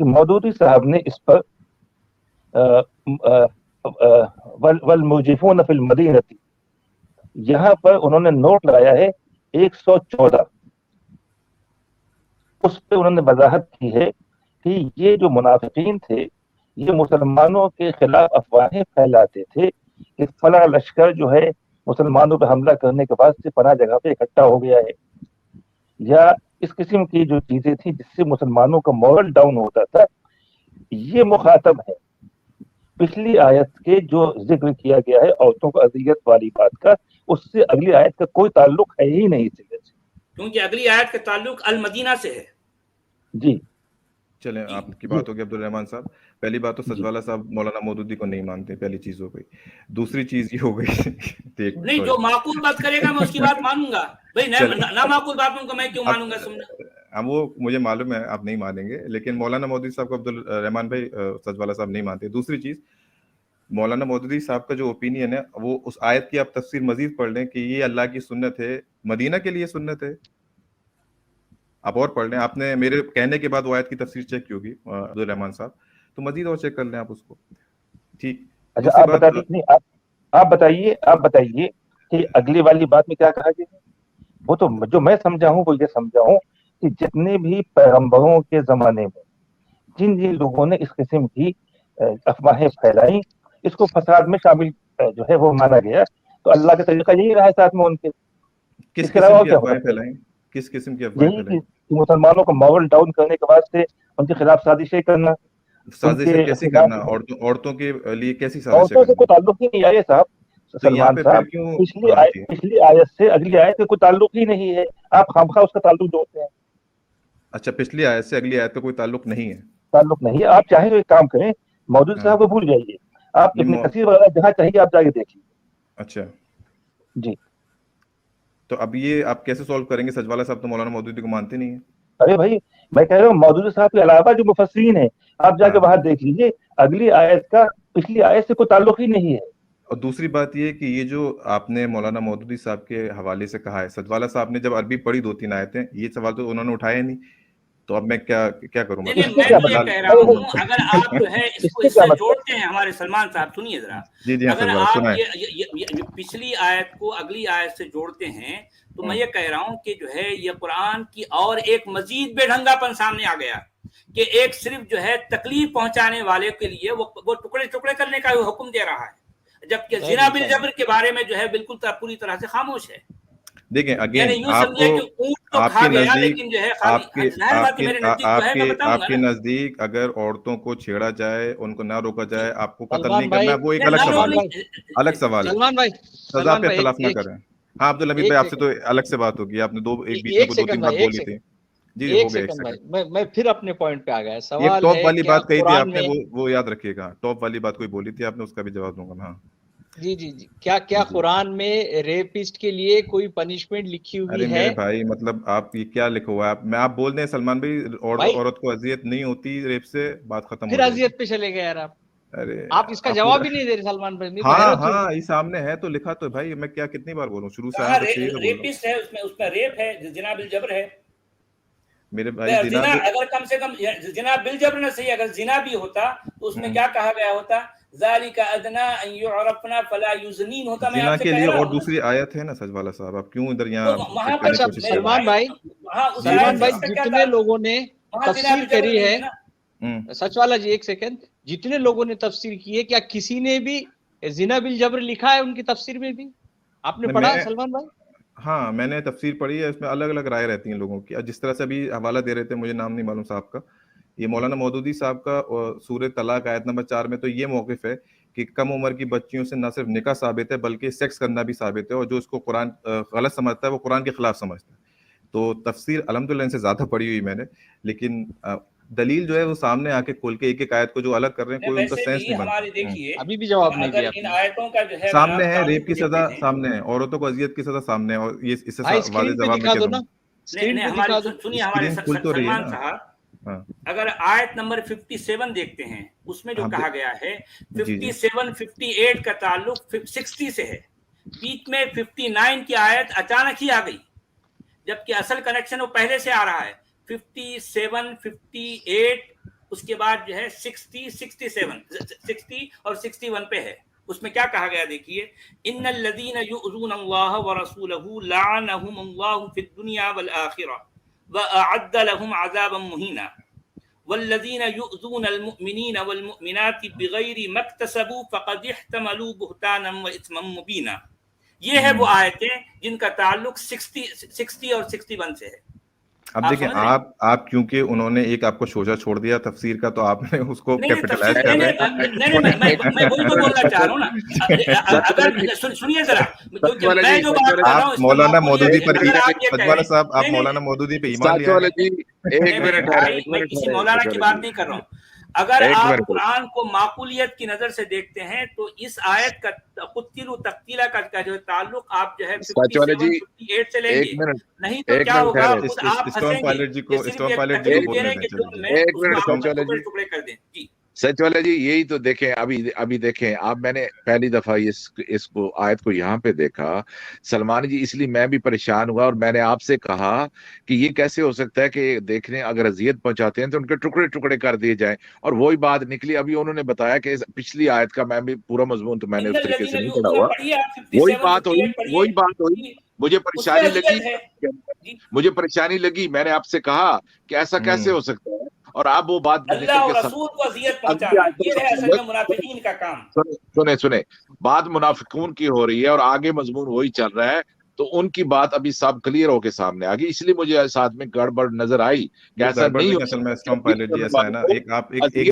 کہ مودودی صاحب نے اس پر والموجفون فی المدینہ، یہاں پر انہوں نے نوٹ لگایا ہے 114، اس پہ انہوں نے وضاحت کی ہے کہ یہ جو منافقین تھے یہ مسلمانوں کے خلاف افواہیں پھیلاتے تھے کہ فلاں لشکر جو ہے مسلمانوں پہ حملہ کرنے کے بعد سے فلاں جگہ پہ اکٹھا ہو گیا ہے، یا اس قسم کی جو چیزیں تھیں جس سے مسلمانوں کا مورل ڈاؤن ہوتا تھا، یہ مخاطب ہے پچھلی آیت کے جو ذکر کیا گیا ہے عورتوں کو اذیت والی بات کا، اس سے اگلی آیت کا کوئی تعلق ہے ہی نہیں سلے سے، کیونکہ اگلی آیت کا تعلق المدینہ سے ہے. جی چلیں آپ کی بات ہوگی عبدالرحمان صاحب. پہلی بات تو سجوالہ صاحب مولانا مودودی کو نہیں مانتے، پہلی چیز ہو گئی. دوسری چیز یہ ہو گئی نہیں، جو معقول بات کرے گا میں اس کی بات مانوں گا بھائی، نہ معقول باتوں کو میں کیوں مانوں گا؟ ہم وہ مجھے معلوم ہے آپ نہیں مانیں گے، لیکن مولانا مودودی صاحب کو عبدالرحمان بھائی سجوالہ صاحب نہیں مانتے. دوسری چیز، مولانا مودودی صاحب کا جو اوپینین ہے وہ اس آیت کی آپ تفسیر مزید پڑھ لیں کہ یہ اللہ کی سنت ہے، مدینہ کے لیے سنت ہے. آپ اور پڑھ لیں، آپ نے میرے کہنے کے بعد وہ آیت کی تفسیر چیک کی ہوگی عبدالرحمان صاحب، تو مزید اور چیک کر لیں آپ اس کو. ٹھیک. اچھا آپ بتائیے کہ اگلی والی بات میں کیا کہا گیا ہے؟ وہ تو جو میں سمجھا ہوں وہ یہ سمجھا ہوں کہ جتنے بھی پیغمبروں کے زمانے میں جن لوگوں نے اس قسم کی افواہیں پھیلائی، اس کو فساد میں شامل جو ہے وہ مانا گیا. تو اللہ کا طریقہ یہی رہا ہے ساتھ میں ان کے. کس قسم کی افواہیں پھیلائیں؟ کس قسم کی افواہیں پھیلائیں؟ مسلمانوں کو مورل ڈاؤن کرنے کے واسطے ان کے خلاف سازشیں کرنا. سازشیں کیسی کرنا؟ عورتوں کے لیے کیسی سازشیں عورتوں سے کوئی تعلق ہی نہیں ہے صاحب سلمان صاحب. پچھلی آیت سے اگلی آیت کا کوئی تعلق ہی نہیں ہے، آپ خامخواہ اس کا تعلق جوڑتے ہیں. اچھا، پچھلی آیت سے اگلی آیت کا کوئی تعلق نہیں ہے؟ تعلق نہیں ہے. آپ چاہیں تو ایک کام کریں، مودودی صاحب کو بھول جائیے، آپ ابن کثیر وغیرہ جہاں چاہیے آپ جا کے دیکھ لیجیے. اچھا جی. تو اب یہ آپ کیسے سولو کریں گے؟ سجوالہ صاحب تو مولانا مودودی کو مانتے نہیں ہیں. ارے بھائی میں کہہ رہا ہوں مودودی صاحب کے علاوہ جو مفسرین ہیں آپ جا کے باہر دیکھ لیجیے، اگلی آیت کا پچھلی آیت سے کوئی تعلق ہی نہیں ہے. اور دوسری بات یہ کہ یہ جو آپ نے مولانا مودودی صاحب کے حوالے سے کہا ہے، سجوالہ صاحب نے جب عربی پڑھی 2-3 آیتیں، یہ سوال تو انہوں نے اٹھایا نہیں، تو اب میں کیا کروں؟ میں تو یہ کہہ رہا ہوں اگر آپ جو ہے اس کو اس سے جوڑتے ہیں، ہمارے سلمان صاحب سنیے ذرا، اگر آپ یہ پچھلی آیت کو اگلی آیت سے جوڑتے ہیں تو میں یہ کہہ رہا ہوں کہ جو ہے یہ قرآن کی اور ایک مزید بے ڈھنگا پن سامنے آ گیا کہ ایک صرف جو ہے تکلیف پہنچانے والے کے لیے وہ ٹکڑے ٹکڑے کرنے کا حکم دے رہا ہے، جبکہ زنا بالجبر کے بارے میں جو ہے بالکل پوری طرح سے خاموش ہے. دیکھیں اگین آپ کے نزدیک اگر عورتوں کو چھیڑا جائے، ان کو نہ روکا جائے، آپ کو قتل نہیں کرنا، وہ ایک الگ سوال ہے. سزا پہ اختلاف نہ کریں. ہاں عبدالحمید بھائی، آپ سے تو الگ سے بات ہوگی، آپ نے بیچ میں 2-3 بات بولی تھی. جی ہو گیا. میں پھر اپنے پوائنٹ پہ آ گیا. سوال ٹاپ والی بات کہی تھی آپ نے، وہ یاد رکھیے گا. ٹاپ والی بات کوئی بولی تھی آپ نے، اس کا بھی جواب دوں گا. ہاں جی جی جی. کیا قرآن میں ریپسٹ کے لیے کوئی پنشمنٹ لکھی ہوئی ہے؟ ارے میرے بھائی، مطلب آپ یہ کیا لکھا ہوا ہے؟ آپ بول دیں سلمان بھائی، عورت کو اذیت نہیں ہوتی ریپ سے، بات ختم ہو پھر اذیت پہ چلے گئے یار آپ. ارے آپ اس کا جواب بھی نہیں دے رہے سلمان بھائی. ہاں یہ سامنے ہے تو لکھا تو بھائی، میں کتنی بار بولوں؟ شروع سے ریپسٹ ہے، اس میں ریپ ہے، زنا بالجبر ہے میرے بھائی. زنا اگر کم سے کم زنا بالجبر نہ صحیح، اگر زنا بھی ہوتا تو اس میں کیا کہا گیا ہوتا؟ ذالک ادنی ان یعرفن فلا یزنین ہوتا. میں زنا کے لیے اور دوسری آیت ہے نا سجوالہ صاحب، آپ کیوں ادھر یہاں؟ سلمان بھائی جتنے لوگوں نے تفسیر کری ہے، سچوالا جی ایک سیکنڈ، جتنے لوگوں نے تفسیر کی ہے، کیا کسی نے بھی زنا بالجبر لکھا ہے ان کی تفسیر میں بھی؟ آپ نے پڑھا سلمان بھائی؟ ہاں میں نے تفسیر پڑھی ہے، اس میں الگ الگ رائے رہتی ہیں لوگوں کی. جس طرح سے ابھی حوالہ دے رہے تھے، مجھے نام نہیں معلوم صاحب کا، یہ مولانا مودودی صاحب کا سورہ طلاق آیت نمبر 4 میں تو یہ موقف ہے کہ کم عمر کی بچیوں سے نہ صرف نکاح ثابت ہے بلکہ سیکس کرنا بھی ثابت ہے، اور جو اس کو قرآن غلط سمجھتا ہے وہ قرآن کے خلاف سمجھتا ہے. تو تفسیر الحمدللہ ان سے زیادہ پڑھی ہوئی میں نے، لیکن دلیل جو ہے وہ سامنے آ کے کھول کے ایک ایک آیت کو جو الگ کر رہے ہیں، کوئی ان کا سینس نہیں بنتا. دیکھیے ابھی بھی جواب نہیں دیا. ان آیتوں کا جو ہے سامنے ہے، ریپ کی سزا سامنے ہے، عورتوں کو اذیت کی سزا سامنے ہے، اور یہ اس سے واضح جواب میں کیا دوں؟ سنیے ہمارے سلمان صاحب، اگر آیت نمبر 57 دیکھتے ہیں، اس میں جو کہا گیا ہے 57-58 کا تعلق 60 سے ہے، بیچ میں 59 کی آیت اچانک ہی آ گئی، جبکہ اصل کنیکشن وہ پہلے سے آ رہا ہے. 57-58 اس کے بعد جو ہے 60 اور 61 پہ ہے. اس میں کیا کہا گیا دیکھیے, ان الذین یؤذون اللہ ورسولہ لعنہم اللہ فی الدنیا والآخرہ واعد لهم عذابا مہینا والذین یؤذون المؤمنین والمؤمنات بغیر ما اکتسبوا فقد احتملوا بہتانا واثما مبینا. یہ ہے وہ آیتیں جن کا تعلق 60 اور 61 سے ہے. اب دیکھیں آپ کیونکہ انہوں نے ایک آپ کو شوجہ چھوڑ دیا تفسیر کا, تو آپ نے اس کو کیپٹلائز کر رہے ہیں. میں وہی تو بولنا چاہ رہا ہوں نا. اگر سنیے ذرا, میں جو بات کر رہا ہوں مولانا مودودی پر سجوالہ صاحب, آپ مولانا مودودی پہ ایمان لیا. میں کسی مولانا کی بات نہیں کر رہا ہوں. اگر آپ قرآن کو معقولیت کی نظر سے دیکھتے ہیں تو اس آیت کا قتل و تقتیلہ کا جو تعلق آپ جو ہے 57-58 سے لیں گے, نہیں تو کیا ہوگا آپ اسٹون پائلٹ جی کو ٹکڑے کر دیں. جی سچ والا جی, یہی تو دیکھیں ابھی دیکھیں آپ, میں نے پہلی دفعہ اس کو آیت کو یہاں پہ دیکھا سلمان جی, اس لیے میں بھی پریشان ہوا اور میں نے آپ سے کہا کہ یہ کیسے ہو سکتا ہے کہ دیکھنے اگر اذیت پہنچاتے ہیں تو ان کے ٹکڑے ٹکڑے کر دیے جائیں, اور وہی بات نکلی. ابھی انہوں نے بتایا کہ پچھلی آیت کا میں بھی پورا مضمون تو میں نے اس طریقے سے نہیں پڑھا ہوا, وہی بات ہوئی مجھے پریشانی لگی. میں نے آپ سے کہا کہ ایسا کیسے ہو سکتا ہے, اور آپ وہ بات اللہ اور رسول کو اذیت پہنچانا, یہ ہے اصل میں منافقین کا کام. سنیں بات منافقون کی ہو رہی ہے اور آگے مضمون وہی چل رہا ہے, تو ان کی بات ابھی سب کلیئر ہو کے سامنے آ گئی. اس لیے مجھے ساتھ میں گڑبڑ نظر آئی کہ ایسا نہیں ہو. اصل میں اسٹام پائلٹ جی ایسا ہے نا, ایک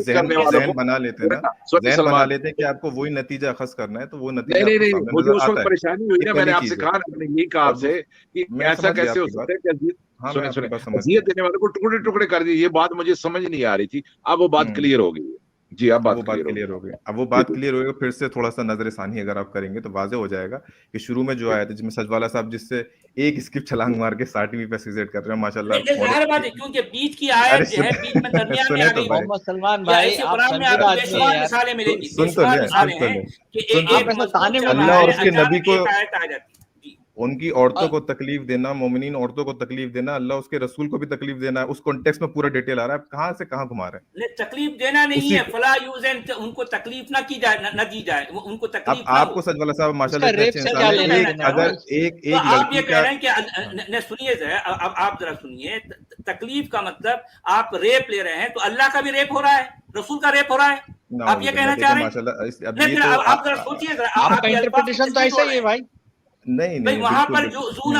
ذہن بنا لیتے ہیں نا, ذہن بنا لیتے ہیں کہ آپ کو وہی نتیجہ اخذ کرنا ہے, تو وہ نتیجہ نہیں, مجھے اس وقت پریشانی ہوئی نا, میں نے آپ سے کہا, میں نے یہی کہا آپ سے کہ ایسا کیسے ہو سکتا ہے کہ اذیت دینے والے کو ٹکڑے ٹکڑے کر دیے. یہ بات مجھے سمجھ نہیں آ رہی تھی, اب وہ بات کلیئر ہو گئی ہے. جی اب بات کلیئر ہو گئی. اب وہ بات کلیئر ہوگی. پھر سے تھوڑا سا نظر ثانی اگر آپ کریں گے تو واضح ہو جائے گا کہ شروع میں جو آیا تھا, جس میں سجوالہ صاحب جس سے ایک اسکپ چھلانگ مار کے 60ویں پہ سیزیٹ کر رہے ہیں, ماشاءاللہ. ظاہر بات ہے کیونکہ بیچ کی آیت جو ہے بیچ میں درمیان میں آ گئی. محمد سلمان بھائی, قرآن میں آپ کو بیشمار مثالیں ملیں گی, بیشمار مثالیں ہیں کہ اللہ اور اس کے نبی کو, ان کی عورتوں کو تکلیف دینا, مومنین عورتوں کو تکلیف دینا, اللہ اس کے رسول کو بھی تکلیف دینا, اس کانٹیکسٹ میں پورا ڈیٹیل آ رہا ہے. کہاں سے کہاں گھما رہے ہیں؟ تکلیف دینا نہیں ہے, فلا یوزن, ان کو تکلیف نہ کی جائے, نہ دی جائے ان کو تکلیف. آپ کو سجوالہ صاحب ماشاءاللہ اگر ایک آپ یہ کہہ رہے ہیں کہ سنیے ذرا, اب آپ ذرا سنیے, تکلیف کا مطلب آپ ریپ لے رہے ہیں تو اللہ کا بھی ریپ ہو رہا ہے, رسول کا ریپ ہو رہا ہے, آپ یہ کہنا چاہ رہے ہیں. آپ ذرا سوچیے ذرا, آپ کا انٹرپریٹیشن تو ایسا ہی ہے بھائی. نہیں, وہاں پر یؤذون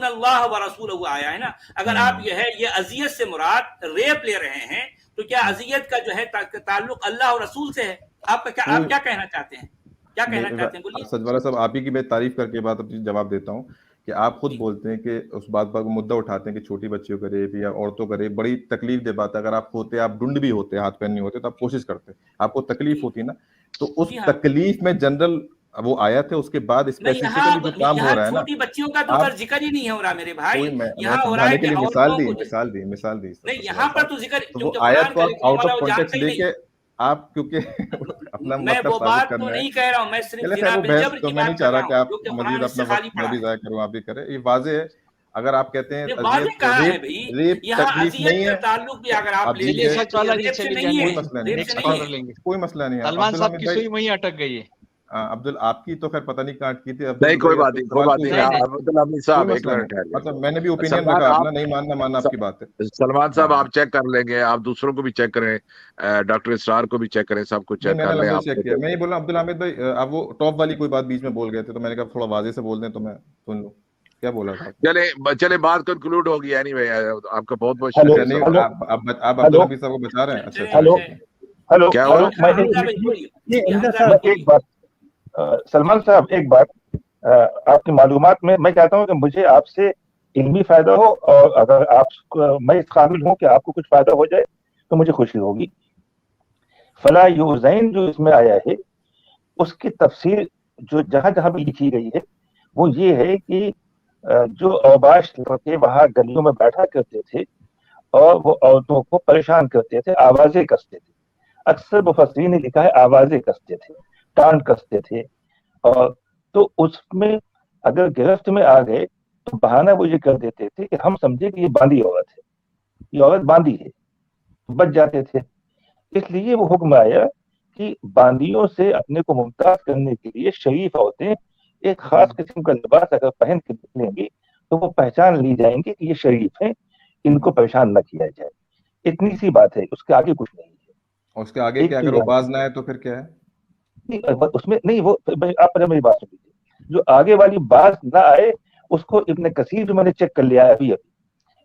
اللہ ورسولہ آیا ہے نا. اگر آپ یہ اذیت سے مراد ریپ لے رہے ہیں تو کیا اذیت کا جو ہے تعلق اللہ اور رسول سے ہے؟ آپ کیا کہنا چاہتے ہیں, کیا کہنا چاہتے ہیں, بولیے. سجوالہ صاحب, آپ ہی کی میں تعریف کر کے بات جواب دیتا ہوں کہ آپ خود بولتے ہیں کہ اس بات پر مدعا اٹھاتے ہیں کہ چھوٹی بچیوں کا ریپ یا عورتوں کا ریپ بڑی تکلیف دہ بات ہے. اگر آپ ہوتے, آپ ڈنڈ بھی ہوتے, ہاتھ پیر نہیں ہوتے, تو آپ کوشش کرتے, آپ کو تکلیف ہوتی نا, تو اس تکلیف میں جنرل وہ آیا تھا, اس کے بعد اسپیسیفکلی جو کام ہو رہا ہے نا, چھوٹی بچیوں کا تو ذکر ہی نہیں ہو رہا میرے بھائی. یہاں ہو رہا ہے کہ مثال دی نہیں, یہاں پر تو ذکر, وہ آیت کو آؤٹ آف کانٹیکسٹ لے کے آپ, کیونکہ اپنا میں وہ بات تو نہیں کہہ رہا ہوں, میں صرف زنا بالجبر کی بات کر رہا ہوں. کہ آپ مزید اپنا وقت نہ بھی ضائع کروں, آپ بھی کریں. یہ واضح ہے. اگر آپ کہتے ہیں ریپ تکلیف نہیں ہے, تعلق بھی اگر آپ لے لیں, کوئی مسئلہ نہیں ہے. سلمان صاحب کی سوئی وہیں اٹک گئی ہے. عبداللہ آپ کی تو خیر پتہ نہیں کاٹ کی تھی. نہیں کوئی بات نہیں, مطلب میں نے بھی اوپینین رکھا, اپنا نہیں ماننا آپ کی بات ہے. سلمان صاحب آپ چیک کر لیں گے, آپ دوسروں کو بھی چیک کریں, ڈاکٹر اسرار کو بھی چیک کریں, سب کو چیک کر لیں. میں یہ بول رہا ہوں عبد الحمید بھائی, آپ وہ ٹاپ والی کوئی بات بیچ میں بول گئے تھے, تو میں نے کہا تھوڑا واضح سے بول دیں تو میں سن لوں کیا بولا تھا. چلے بات کنکلوڈ ہو گئی. اینی وے آپ کا بہت بہت شکریہ. آپ عبد الحمید صاحب کو بتا رہے ہیں. اچھا ہلو, کیا ایک بات سلمان صاحب, ایک بات آپ کی معلومات میں چاہتا ہوں کہ مجھے آپ سے علمی فائدہ ہو, اور اگر میں اس قابل ہوں کہ آپ کو کچھ فائدہ ہو جائے تو مجھے خوشی ہوگی. فلا یوزین جو اس میں آیا ہے, اس کی تفسیر جو جہاں بھی لکھی گئی ہے وہ یہ ہے کہ جو اوباش لڑکے وہاں گلیوں میں بیٹھا کرتے تھے اور وہ عورتوں کو پریشان کرتے تھے, آوازیں کستے تھے. اکثر مفسرین نے لکھا ہے آوازیں کستے تھے, ٹانٹ کستے تھے. اور تو اس میں اگر گرفت میں آ گئے تو بہانہ وہ یہ کر دیتے تھے کہ ہم سمجھے کہ یہ باندھی عورت ہے, یہ عورت باندھی ہے, بچ جاتے تھے. اس لیے وہ حکم آیا کہ باندیوں سے اپنے کو ممتاز کرنے کے لیے شریف عورتیں ایک خاص قسم کا لباس اگر پہن کے نکلیں گی تو وہ پہچان لی جائیں گے کہ یہ شریف ہیں، ان کو پریشان نہ کیا جائے. اتنی سی بات ہے، اس کے آگے کچھ نہیں ہے. اور اس کے آگے کیا اگر وہ باز نہ آئے تو پھر کیا ہے؟ اس میں نہیں، وہ آپ میری بات سن لیجیے. جو آگے والی باز نہ آئے اس کو ابن کثیر بھی میں نے چیک کر لیا ہے ابھی.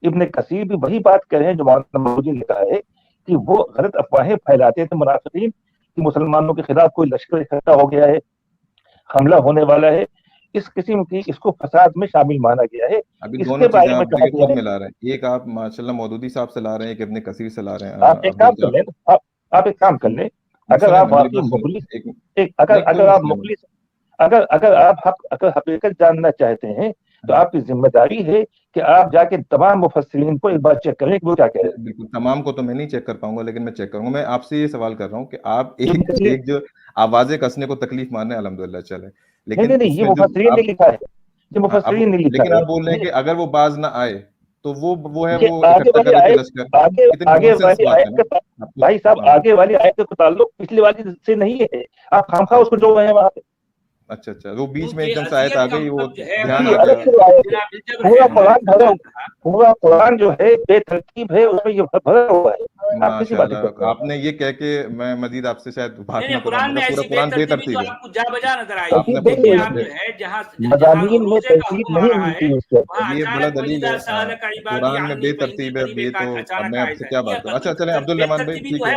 ابن کثیر بھی وہی بات کر رہے ہیں جو مولانا مودودی نے کہا ہے کہ وہ غلط افواہیں پھیلاتے تھے منافقین کہ مسلمانوں کے خلاف کوئی لشکر اکٹھا ہو گیا ہے، حملہ ہونے والا ہے. اس قسم کی اس کو فساد میں شامل مانا گیا ہے. ابھی دونوں چیزیں آپ خود ملا رہے ہیں. ایک آپ ماشاءاللہ مودودی صاحب سے لا رہے ہیں، ایک ابن کثیر سے لا رہے ہیں. آپ ایک کام کر لیں، آپ ایک کام کر لیں، اگر آپ حقیقت جاننا چاہتے ہیں تو آپ کی ذمہ داری ہے کہ آپ جا کے تمام مفسرین کو ایک بار چیک کریں کہ وہ کیا کہہ رہے ہیں. بالکل تمام کو تو میں نہیں چیک کر پاؤں گا، لیکن میں چیک کروں گا. میں آپ سے یہ سوال کر رہا ہوں کہ آپ ایک جو آوازیں کسنے کو تکلیف ماننے الحمدللہ چلے، لیکن نہیں یہ مفسرین نے لکھا ہے، یہ مفسرین نے لکھا ہے. لیکن آپ بول رہے ہیں کہ اگر وہ باز نہ آئے تو وہ ہے وہ بھائی صاحب آگے والی آیت کا تعلق پچھلے والی سے نہیں ہے. آپ خامخواہ اس کو جو ہیں وہاں پہ. اچھا وہ بیچ میں ایک دم سے آیت آ گئی، وہ پورا قرآن جو ہے بے ترتیب ہے، اس میں یہ بھرا ہوا ہے. آپ نے یہ کہہ کے میں مزید آپ سے شاید بات نہ کروں، پورا قرآن بے ترتیب ہے. مضامین میں ترتیب نہیں ملتی اس سے. یہ بڑا دلیل ہے قرآن میں بے ترتیب ہے. یہ تو اب میں آپ سے کیا بات کروں. اچھا چلیں عبدالرحمان بھائی ٹھیک ہے،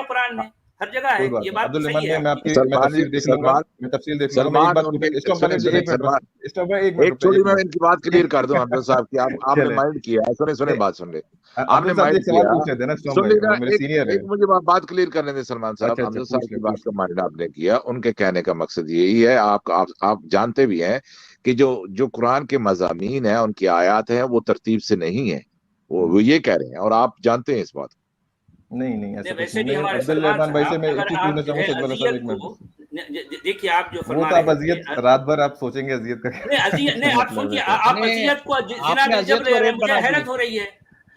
ہر جگہ ہے یہ بات صحیح ہے. میں تفصیل دیکھ لوں گا. ایک چھوٹی میں ان کی بات کلیئر کر دوں حمزہ صاحب کی. آپ نے مائنڈ کیا، سنیں بات سن لیں. آپ نے مائنڈ کیا، مجھے بات کلیئر کرنے دیں سلمان صاحب. حمزہ صاحب کی بات کا مائنڈ آپ نے کیا، ان کے کہنے کا مقصد یہی ہے. آپ جانتے بھی ہیں کہ جو قرآن کے مضامین ہیں، ان کی آیات ہیں، وہ ترتیب سے نہیں ہے. وہ یہ کہہ رہے ہیں اور آپ جانتے ہیں اس بات. نہیں ایسے بھی ہمارے عبدالرحمان بھائی سے میں ایک ہی پوچھنا چاہوں سچ والا صاحب، ایک منٹ. دیکھیے آپ جو وہ تو آپ اذیت رات بھر آپ سوچیں گے اذیت کا نہیں آپ سوچیے، آپ اذیت کو مجھے حیرت ہو رہی ہے.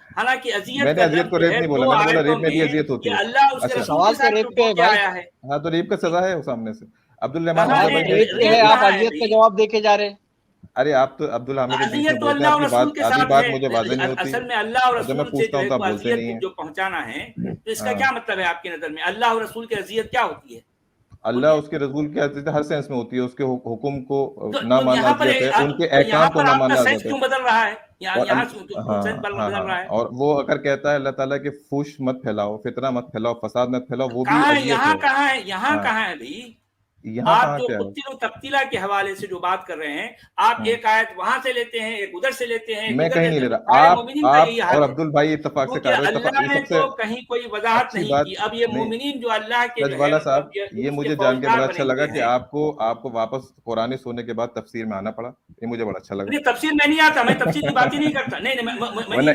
حالانکہ میں نے اذیت کو ریپ نہیں بولا، میں نے بولا ریپ میں بھی اذیت ہوتی ہے. اللہ اس کے رسول کے ساتھ ریپ کیا آیا ہے. ہاں تو ریپ کا سزا ہے سامنے سے. عبدالرحمان آپ اذیت کا جواب دے کے جا رہے ہیں. ارے آپ تو عبدالحامد آدھی بات مجھے واضح نہیں ہوتی. اصل میں اللہ اور جب میں رسول سے پوچھتا ہوں تو آپ بولتے نہیں ہیں. جو پہنچانا ہے تو اس کا کیا مطلب ہے آپ کی نظر میں؟ اللہ اور رسول کی اذیت کیا ہوتی ہے؟ اللہ اس کے رسول کی اذیت ہر سینس میں ہوتی ہے. اس کے حکم کو نہ ماننا اذیت ہے، ان کے احکام کو نہ ماننا اذیت ہے. کیوں بدل رہا ہے یہاں؟ اور وہ اگر کہتا ہے اللہ تعالیٰ کہ فحش مت پھیلاؤ، فتنہ مت پھیلاؤ، فساد مت پھیلاؤ، وہ بھی اذیت ہے. یہاں کہاں ہے بھائی؟ آپ جو قتل و تقتیلہ کے حوالے سے جو بات کر رہے ہیں، آپ ایک آیت وہاں سے لیتے ہیں، ایک ادھر سے لیتے ہیں. میں کہیں نہیں لے رہا. آپ اور عبدال بھائی اتفاق سے کہہ رہے ہیں. اللہ نے تو کہیں کوئی وضاحت نہیں کی. اب یہ مومنین جو اللہ کے والا صاحب، یہ مجھے جان کے بڑا اچھا لگا کہ آپ کو واپس قرآن سونے کے بعد تفسیر میں آنا پڑا. یہ مجھے بڑا اچھا لگا. تفسیر میں نہیں آتا، میں تفسیر کی بات ہی نہیں کرتا. نہیں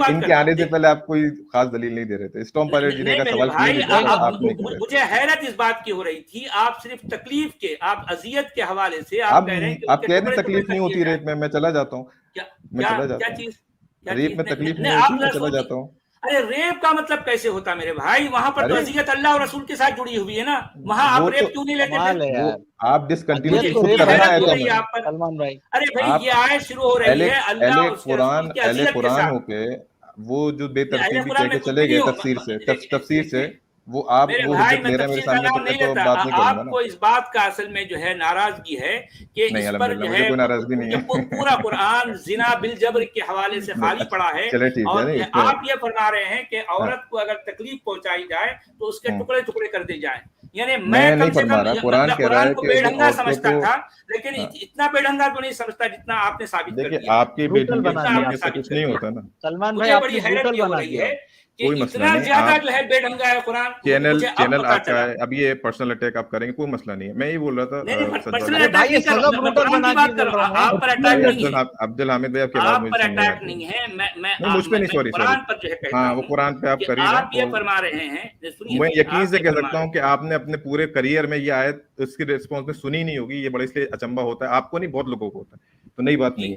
ان کے آنے سے پہلے آپ کوئی خاص دلیل نہیں دے رہے تھے. اسٹام پائلٹ جی نے سوال کیا، مجھے حیرت اس بات کی ہو رہی تھی. آپ صرف تکلیف کے، آپ اذیت کے حوالے سے آپ کہہ رہے ہیں تکلیف نہیں ہوتی ریپ میں چلا جاتا ہوں. ریپ میں تکلیف نہیں ہوتی، میں چلا جاتا ہوں. ارے ریپ کا مطلب کیسے ہوتا میرے بھائی؟ وہاں پر تو اذیت اللہ اور رسول کے ساتھ جڑی ہوئی ہے نا. وہاں آپ ریپ کیوں نہیں لیتے؟ آپ ڈسکنٹینیوٹی خود کر رہے ہیں. ارے بھائی یہ آیت شروع ہو رہی ہے اللہ اور قرآن ہو کے وہ جو بے ترتیبی کہہ کے چلے گئے تفسیر سے، وہ آپ وہ حجت لے رہے ہیں میرے سامنے، تو میں تو بات نہیں کروں گا نا. آپ کو اس بات کا اصل میں جو ہے ناراضگی ہے کہ اس پر جو ہے پورا قرآن زنا بالجبر کے حوالے سے خالی پڑا ہے. اور آپ یہ فرما رہے ہیں کہ عورت کو اگر تکلیف پہنچائی جائے تو اس کے ٹکڑے ٹکڑے کر دی جائیں. یعنی میں نہیں فرما رہا، قرآن کہہ رہا ہے کو بے ڈھنگا سمجھتا تھا، لیکن اتنا بے ڈھنگا تو نہیں سمجھتا جتنا آپ نے ثابت کر دیا. آپ کی بے ڈھنگی سے کچھ نہیں ہوتا نا. سلمان بھائی آپ بڑی حیرت ہو رہی ہے کہ کوئی مسئلہ اتنا نہیں. زیادہ جو ہے بے ڈھنگا ہے قرآن. چینل آپ کا ہے، اب یہ پرسنل اٹیک آپ کریں گے، کوئی مسئلہ نہیں ہے. میں یہ بول رہا تھا عبدالحامد بھائی، آپ کی آواز مجھ پہ نہیں. سوری ہاں وہ قرآن پہ آپ کر ہی فرما رہے ہیں. میں یقین سے کہہ سکتا ہوں کہ آپ نے اپنے پورے کریئر میں یہ آیت اس کی ریسپانس میں سنی نہیں ہوگی. یہ بڑا اس لیے اچنبھا ہوتا ہے آپ کو نہیں، بہت لوگوں کو ہوتا ہے. تو نئی بات نہیں ہے.